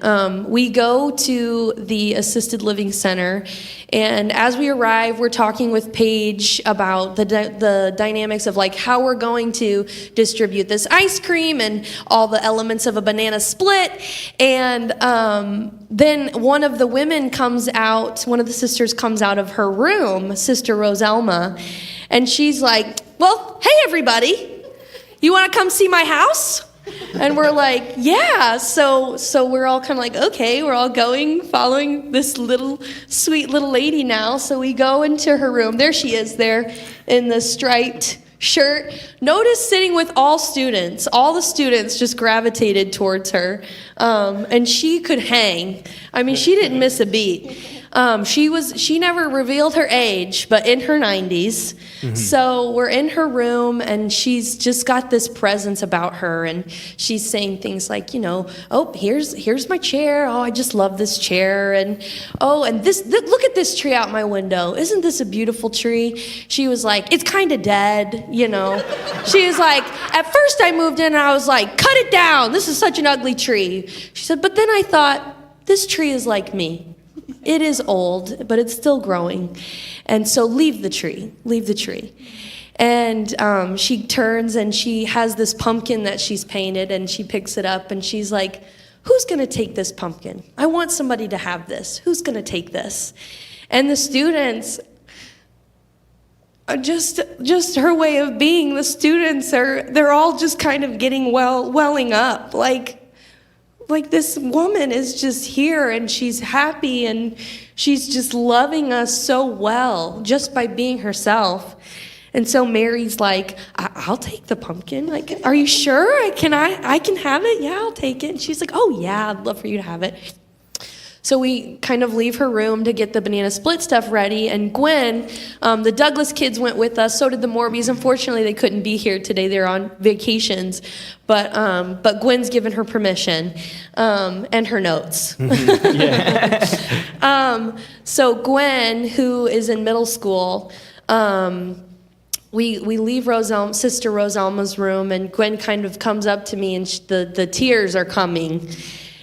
We go to the assisted living center, and as we arrive, we're talking with Paige about the dynamics of how we're going to distribute this ice cream and all the elements of a banana split. And then one of the women comes out, one of the sisters comes out of her room, Sister Roselma, and she's like, well, hey, everybody, you want to come see my house? And we're like, yeah. So we're all kind of okay, we're all following this sweet little lady now. So we go into her room. There she is there in the striped shirt. Notice sitting with all the students just gravitated towards her. And she could hang. I mean, she didn't miss a beat. She never revealed her age, but in her 90s. So we're in her room, and she's just got this presence about her, and she's saying things like, oh, here's my chair. Oh, I just love this chair, and look at this tree out my window. Isn't this a beautiful tree? She was like, it's kind of dead, She was like, at first I moved in, and I was like, cut it down. This is such an ugly tree. She said, but then I thought, this tree is like me. It is old, but it's still growing. And so leave the tree. And she turns, and she has this pumpkin that she's painted, and she picks it up, and she's like, who's going to take this pumpkin? I want somebody to have this. Who's going to take this? And the students, just her way of being, the students they're all just kind of getting welling up, like this woman is just here, and she's happy, and she's just loving us so well just by being herself. And so Mary's like, I'll take the pumpkin. Like, are you sure? I can have it? Yeah, I'll take it. And she's like, oh yeah, I'd love for you to have it. So we kind of leave her room to get the banana split stuff ready. And Gwen, the Douglas kids went with us. So did the Morbies. Unfortunately, they couldn't be here today. They're on vacations. But Gwen's given her permission and her notes. So Gwen, who is in middle school, we leave Sister Rosalma's room, and Gwen kind of comes up to me, and the tears are coming.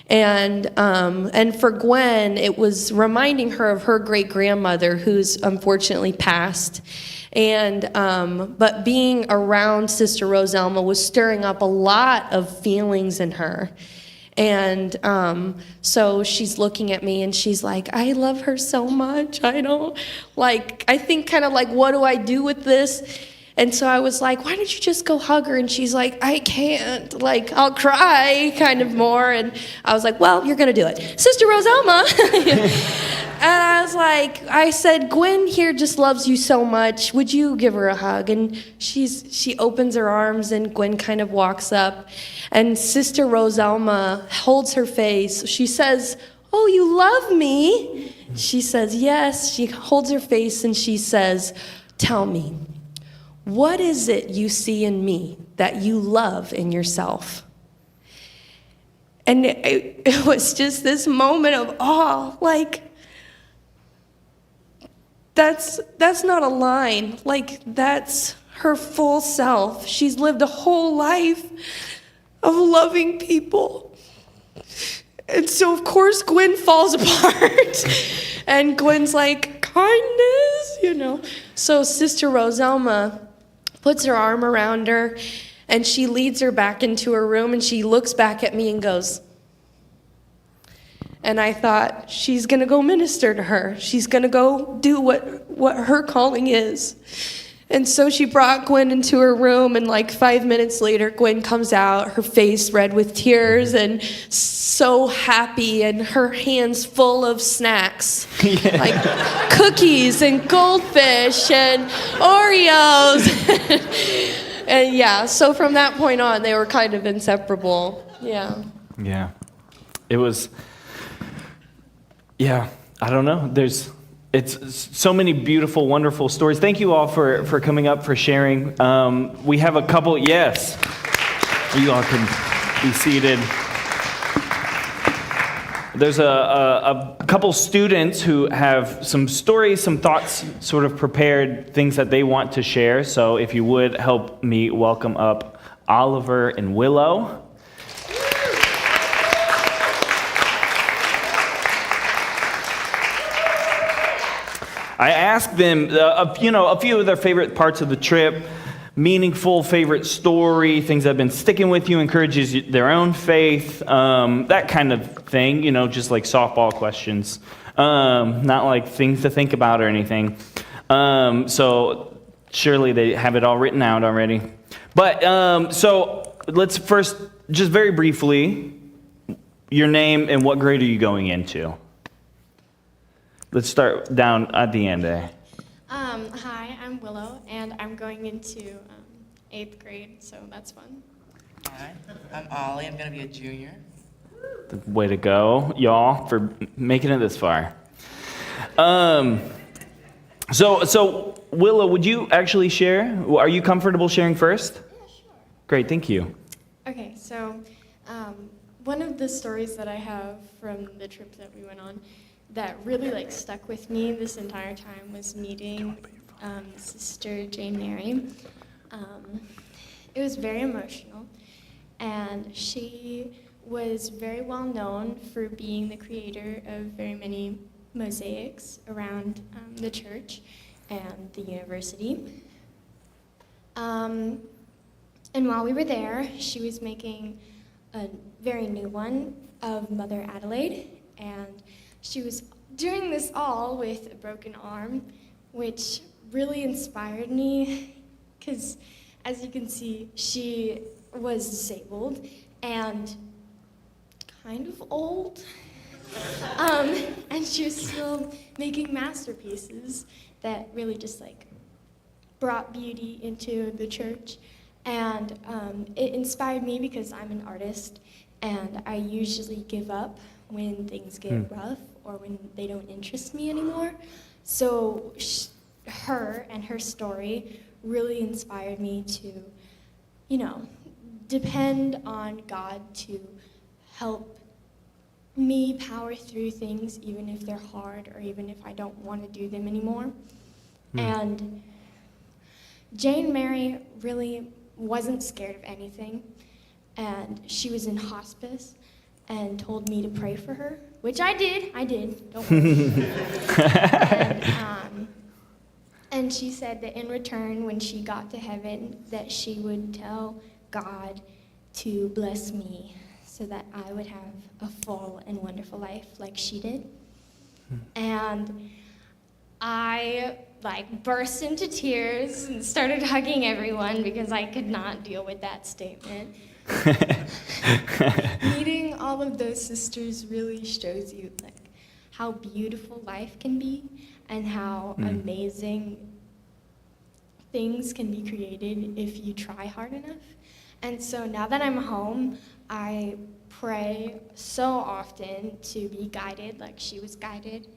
And for Gwen, it was reminding her of her great-grandmother, who's unfortunately passed. And but being around Sister Rosalma was stirring up a lot of feelings in her. And so she's looking at me, and she's like, I love her so much. I think kind of like, what do I do with this? And so I was like, why don't you just go hug her? And she's like, I can't. Like, I'll cry kind of more. And I was like, well, you're going to do it. Sister Rosalma. And I said, Gwen here just loves you so much. Would you give her a hug? And she opens her arms, and Gwen kind of walks up. And Sister Rosalma holds her face. She says, oh, you love me? She says, yes. She holds her face, and she says, tell me, what is it you see in me that you love in yourself? And it was just this moment of awe, like, that's not a line. Like, that's her full self. She's lived a whole life of loving people. And so, of course, Gwen falls apart. And Gwen's like, kindness, So Sister Rosalma puts her arm around her, and she leads her back into her room, and she looks back at me and goes, and I thought, she's going to go minister to her. She's going to go do what her calling is. And so she brought Gwen into her room, and like 5 minutes later, Gwen comes out, her face red with tears and so happy, and her hands full of snacks, like cookies and goldfish and Oreos. And yeah, so from that point on, they were kind of inseparable. Yeah. Yeah. It was, yeah, I don't know. It's so many beautiful, wonderful stories. Thank you all for coming up, for sharing. We have a couple, yes. You all can be seated. There's a couple students who have some stories, some thoughts sort of prepared, things that they want to share. So if you would help me welcome up Oliver and Willow. I asked them, a few of their favorite parts of the trip, meaningful favorite story, things that have been sticking with you, encourages their own faith, that kind of thing, just like softball questions, not like things to think about or anything. So surely they have it all written out already. But so let's first, just very briefly, your name and what grade are you going into? Let's start down at the end there. Hi, I'm Willow, and I'm going into 8th grade, so that's fun. Hi, I'm Ollie. I'm going to be a junior. Way to go, y'all, for making it this far. So Willow, would you actually share? Are you comfortable sharing first? Yeah, sure. Great, thank you. Okay, so one of the stories that I have from the trip that we went on that really like stuck with me this entire time was meeting Sister Jane Mary. It was very emotional, and she was very well known for being the creator of very many mosaics around the church and the university. And while we were there, she was making a very new one of Mother Adelaide, and she was doing this all with a broken arm, which really inspired me, because as you can see, she was disabled and kind of old. And she was still making masterpieces that really just like brought beauty into the church. And it inspired me because I'm an artist and I usually give up when things get rough or when they don't interest me anymore. So her and her story really inspired me to, you know, depend on God to help me power through things even if they're hard or even if I don't want to do them anymore. And Jane Mary really wasn't scared of anything, and she was in hospice and told me to pray for her, which I did, don't worry. And she said that in return, when she got to heaven, that she would tell God to bless me so that I would have a full and wonderful life like she did. And I burst into tears and started hugging everyone because I could not deal with that statement. Meeting all of those sisters really shows you how beautiful life can be and how amazing things can be created if you try hard enough. And so now that I'm home, I pray so often to be guided like she was guided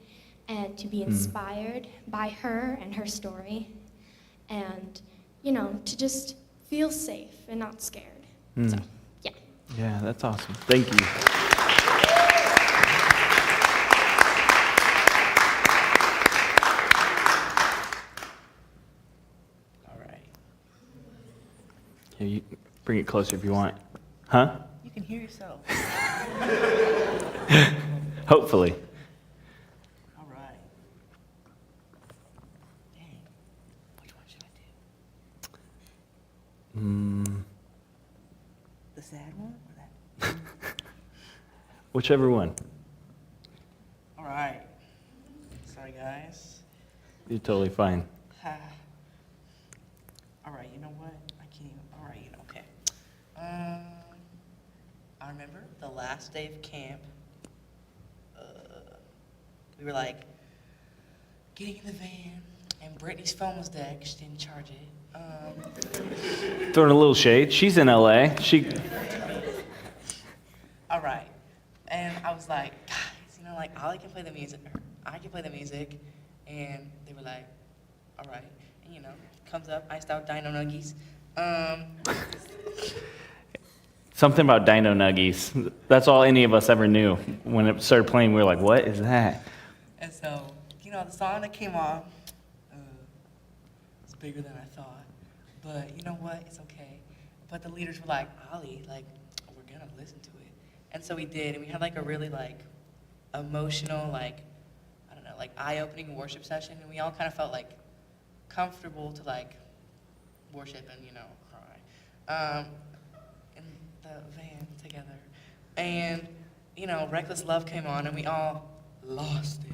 and to be inspired by her and her story and, you know, to just feel safe and not scared. So, yeah. Yeah, that's awesome. Thank you. All right. Yeah, you bring it closer if you want. Huh? You can hear yourself. Hopefully. All right. Dang. Which one should I do? The sad one or that? Whichever one. All right. Sorry, guys. You're totally fine. All right, you know what? I can't even. All right, you know, okay. I remember the last day of camp. We were getting in the van, and Brittany's phone was dead because she didn't charge it. Throwing a little shade. She's in LA. All right, and I was like, guys, you know, Ollie can play the music, or I can play the music, and they were like, all right, and you know, comes up, iced out Dino Nuggies. Something about Dino Nuggies. That's all any of us ever knew. When it started playing, we were like, what is that? And so, you know, the song that came on, it's bigger than I thought. But you know what? It's okay. But the leaders were like, Ollie, we're going to listen to it. And so we did. And we had a really emotional, I don't know, eye-opening worship session. And we all kind of felt comfortable to worship and, you know, cry. In the van together. And, you know, Reckless Love came on and we all lost it.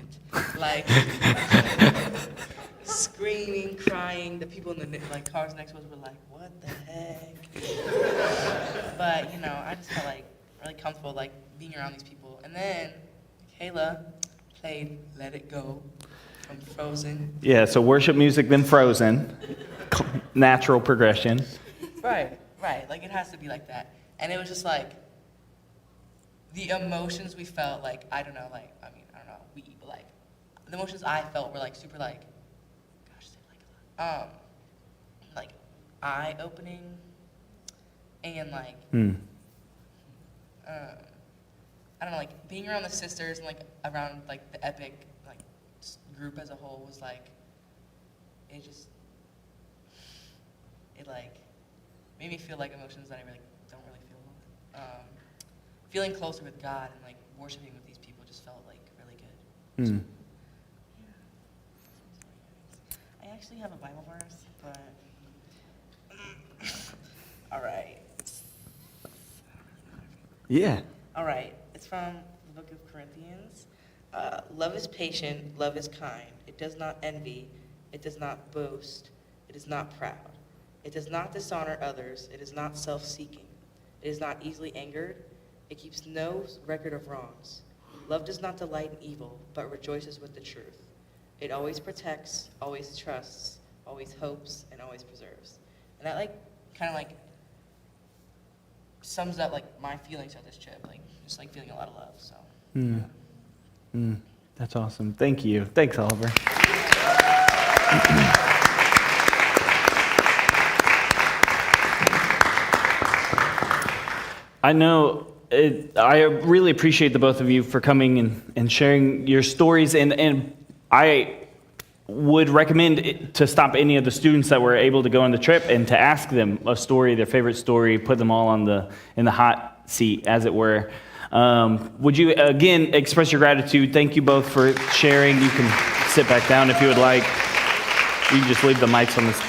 Screaming, crying. The people in the cars next to us were like, what the heck? But, you know, I just felt really comfortable being around these people. And then Kayla played Let It Go from Frozen. Yeah, so worship music, then Frozen. Natural progression. Right. It has to be like that. And it was just the emotions we felt, I don't know, I don't know, but the emotions I felt were like super like, gosh, say like eye-opening and like, I don't know, like being around the sisters and like around like the epic like group as a whole was like, it like made me feel like emotions that I really don't really feel. Feeling closer with God and like worshiping with these people just felt like really good. I actually have a Bible verse, but all right. Yeah. All right. It's from the book of Corinthians. Love is patient, love is kind. It does not envy, it does not boast, it is not proud. It does not dishonor others, it is not self-seeking. It is not easily angered, it keeps no record of wrongs. Love does not delight in evil, but rejoices with the truth. It always protects, always trusts, always hopes, and always preserves. And that like kind of like sums up like my feelings of this trip, like just like feeling a lot of love. So That's awesome. Thank you. Thanks, Oliver. I know I really appreciate the both of you for coming and sharing your stories, and I would recommend to stop any of the students that were able to go on the trip and to ask them a story, their favorite story, put them all in the hot seat, as it were. Would you again express your gratitude? Thank you both for sharing. You can sit back down if you would like. You can just leave the mics on this.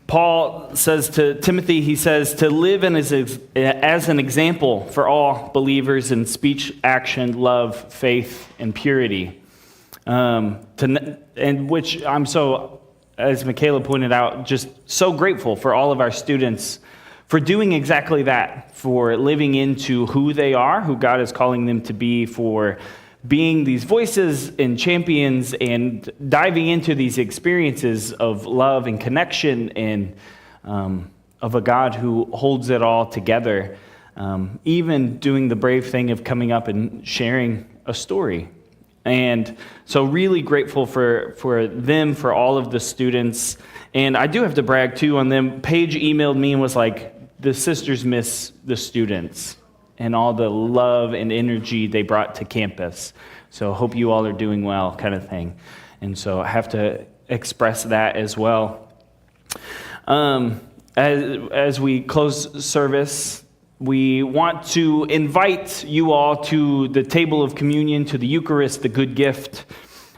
Paul says to Timothy, he says, to live as an example for all believers in speech, action, love, faith, and purity. And which I'm so, as Michaela pointed out, just so grateful for all of our students for doing exactly that, for living into who they are, who God is calling them to be, for being these voices and champions and diving into these experiences of love and connection and of a God who holds it all together, even doing the brave thing of coming up and sharing a story. And so really grateful for them, for all of the students. And I do have to brag too on them. Paige emailed me and was like, the sisters miss the students and all the love and energy they brought to campus. So hope you all are doing well, kind of thing. And so I have to express that as well. As we close service, we want to invite you all to the table of communion, to the Eucharist, the good gift.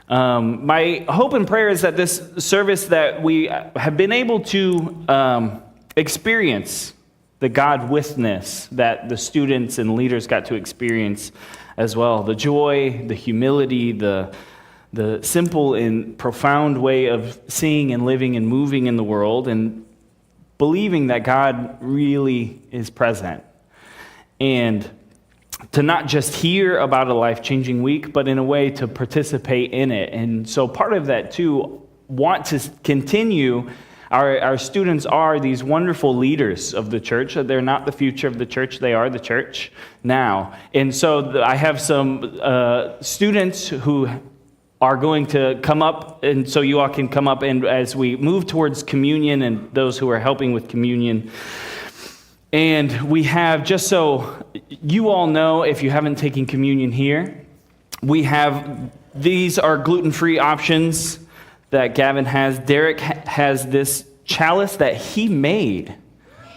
My hope and prayer is that this service that we have been able to experience the God withness that the students and leaders got to experience as well. The joy, the humility, the simple and profound way of seeing and living and moving in the world and believing that God really is present. And to not just hear about a life-changing week, but in a way to participate in it. And so part of that too, want to continue. Our students are these wonderful leaders of the church. They're not the future of the church. They are the church now. And so I have some students who are going to come up, and so you all can come up, and as we move towards communion and those who are helping with communion. And we have, just so you all know, if you haven't taken communion here, we have, these are gluten-free options that Gavin has. Derek has this chalice that he made.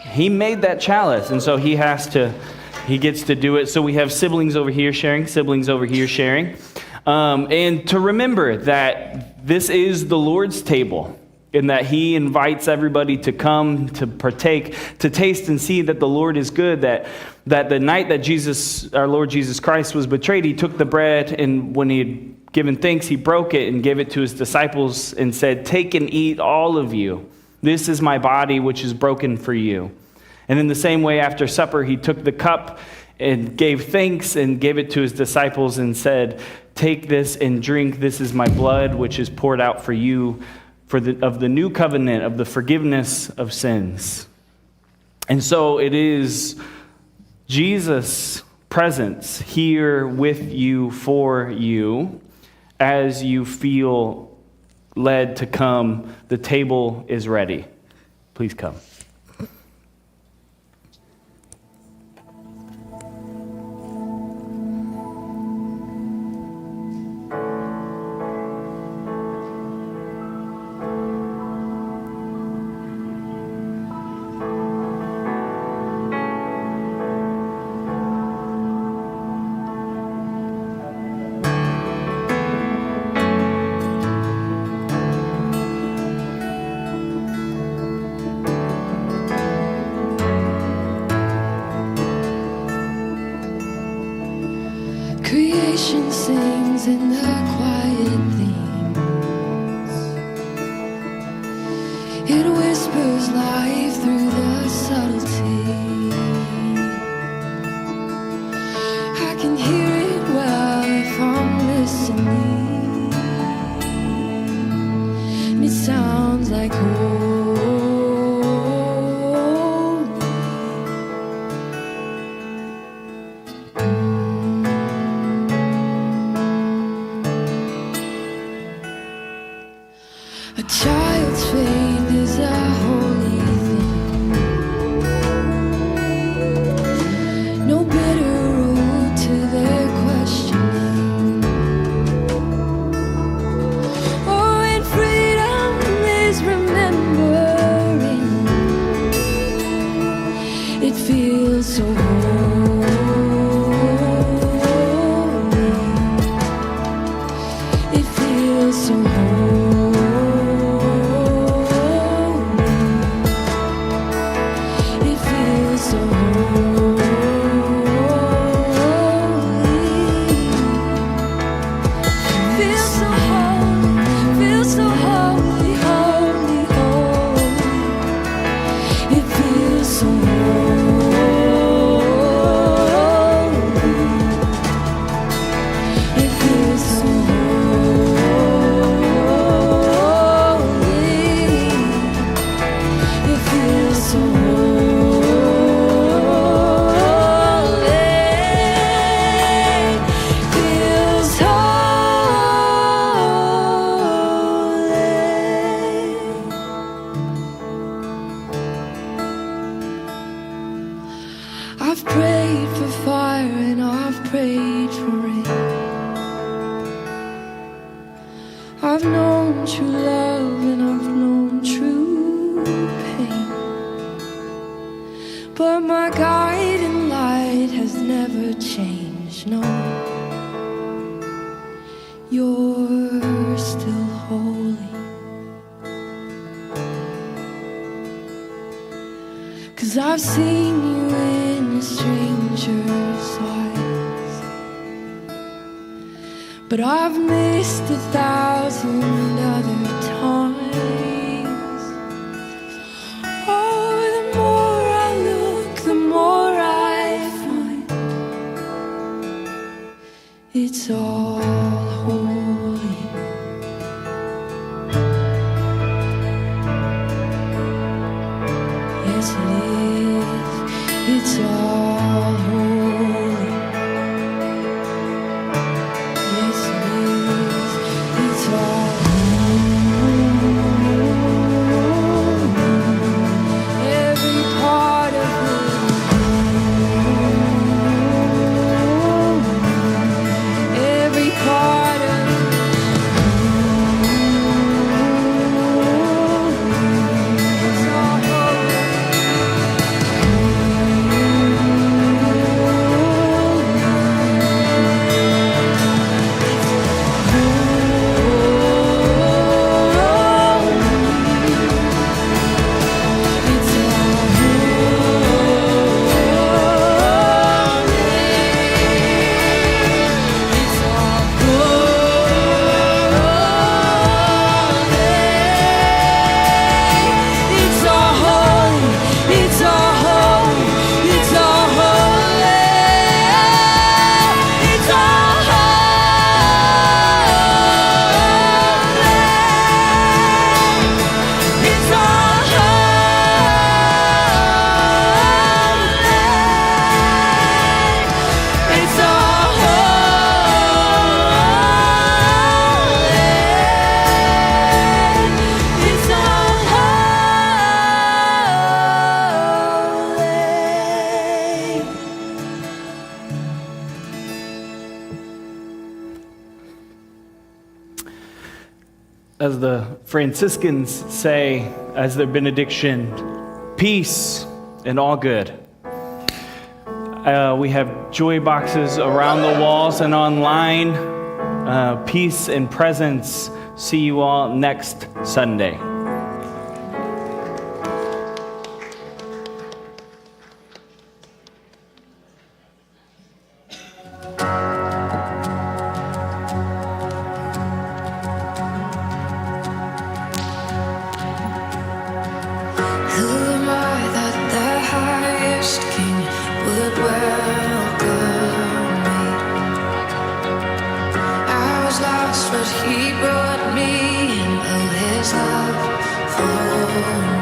He made that chalice, and so he gets to do it. So we have siblings over here sharing, siblings over here sharing. And to remember that this is the Lord's table, and that he invites everybody to come, to partake, to taste and see that the Lord is good, that the night that our Lord Jesus Christ was betrayed, he took the bread, and when he had given thanks, he broke it and gave it to his disciples and said, "Take and eat, all of you. This is my body, which is broken for you." And in the same way, after supper, he took the cup and gave thanks and gave it to his disciples and said, "Take this and drink. This is my blood, which is poured out for you of the new covenant, of the forgiveness of sins." And so it is Jesus presence here with you, for you, as you feel led to come. The table is ready. Please come. Creation sings in the quiet themes. It whispers life through the subtlety. I can hear it well if I'm listening. And it sounds like home. A child's faith is a holy thing. No bitter road to their questioning. Oh, and freedom is remembering. It feels so holy. It feels so holy. I've prayed for fire and I've prayed for rain. I've known true love and I've known true pain. But my guiding light has never changed, no. You're still holy. 'Cause I've seen you in a stranger's eyes, but I've missed 1,000 other times. Oh, the more I look, the more I find it's all holy. Yes, it is. It's all holy. Yes, it is. It's all holy. Every part of it. Every part of it. It's all holy. as the Franciscans say, as their benediction, peace and all good. We have joy boxes around the walls and online. Peace and presence. See you all next Sunday. Who am I that the highest king would welcome me? I was lost, but he brought me in. Oh, his love for me.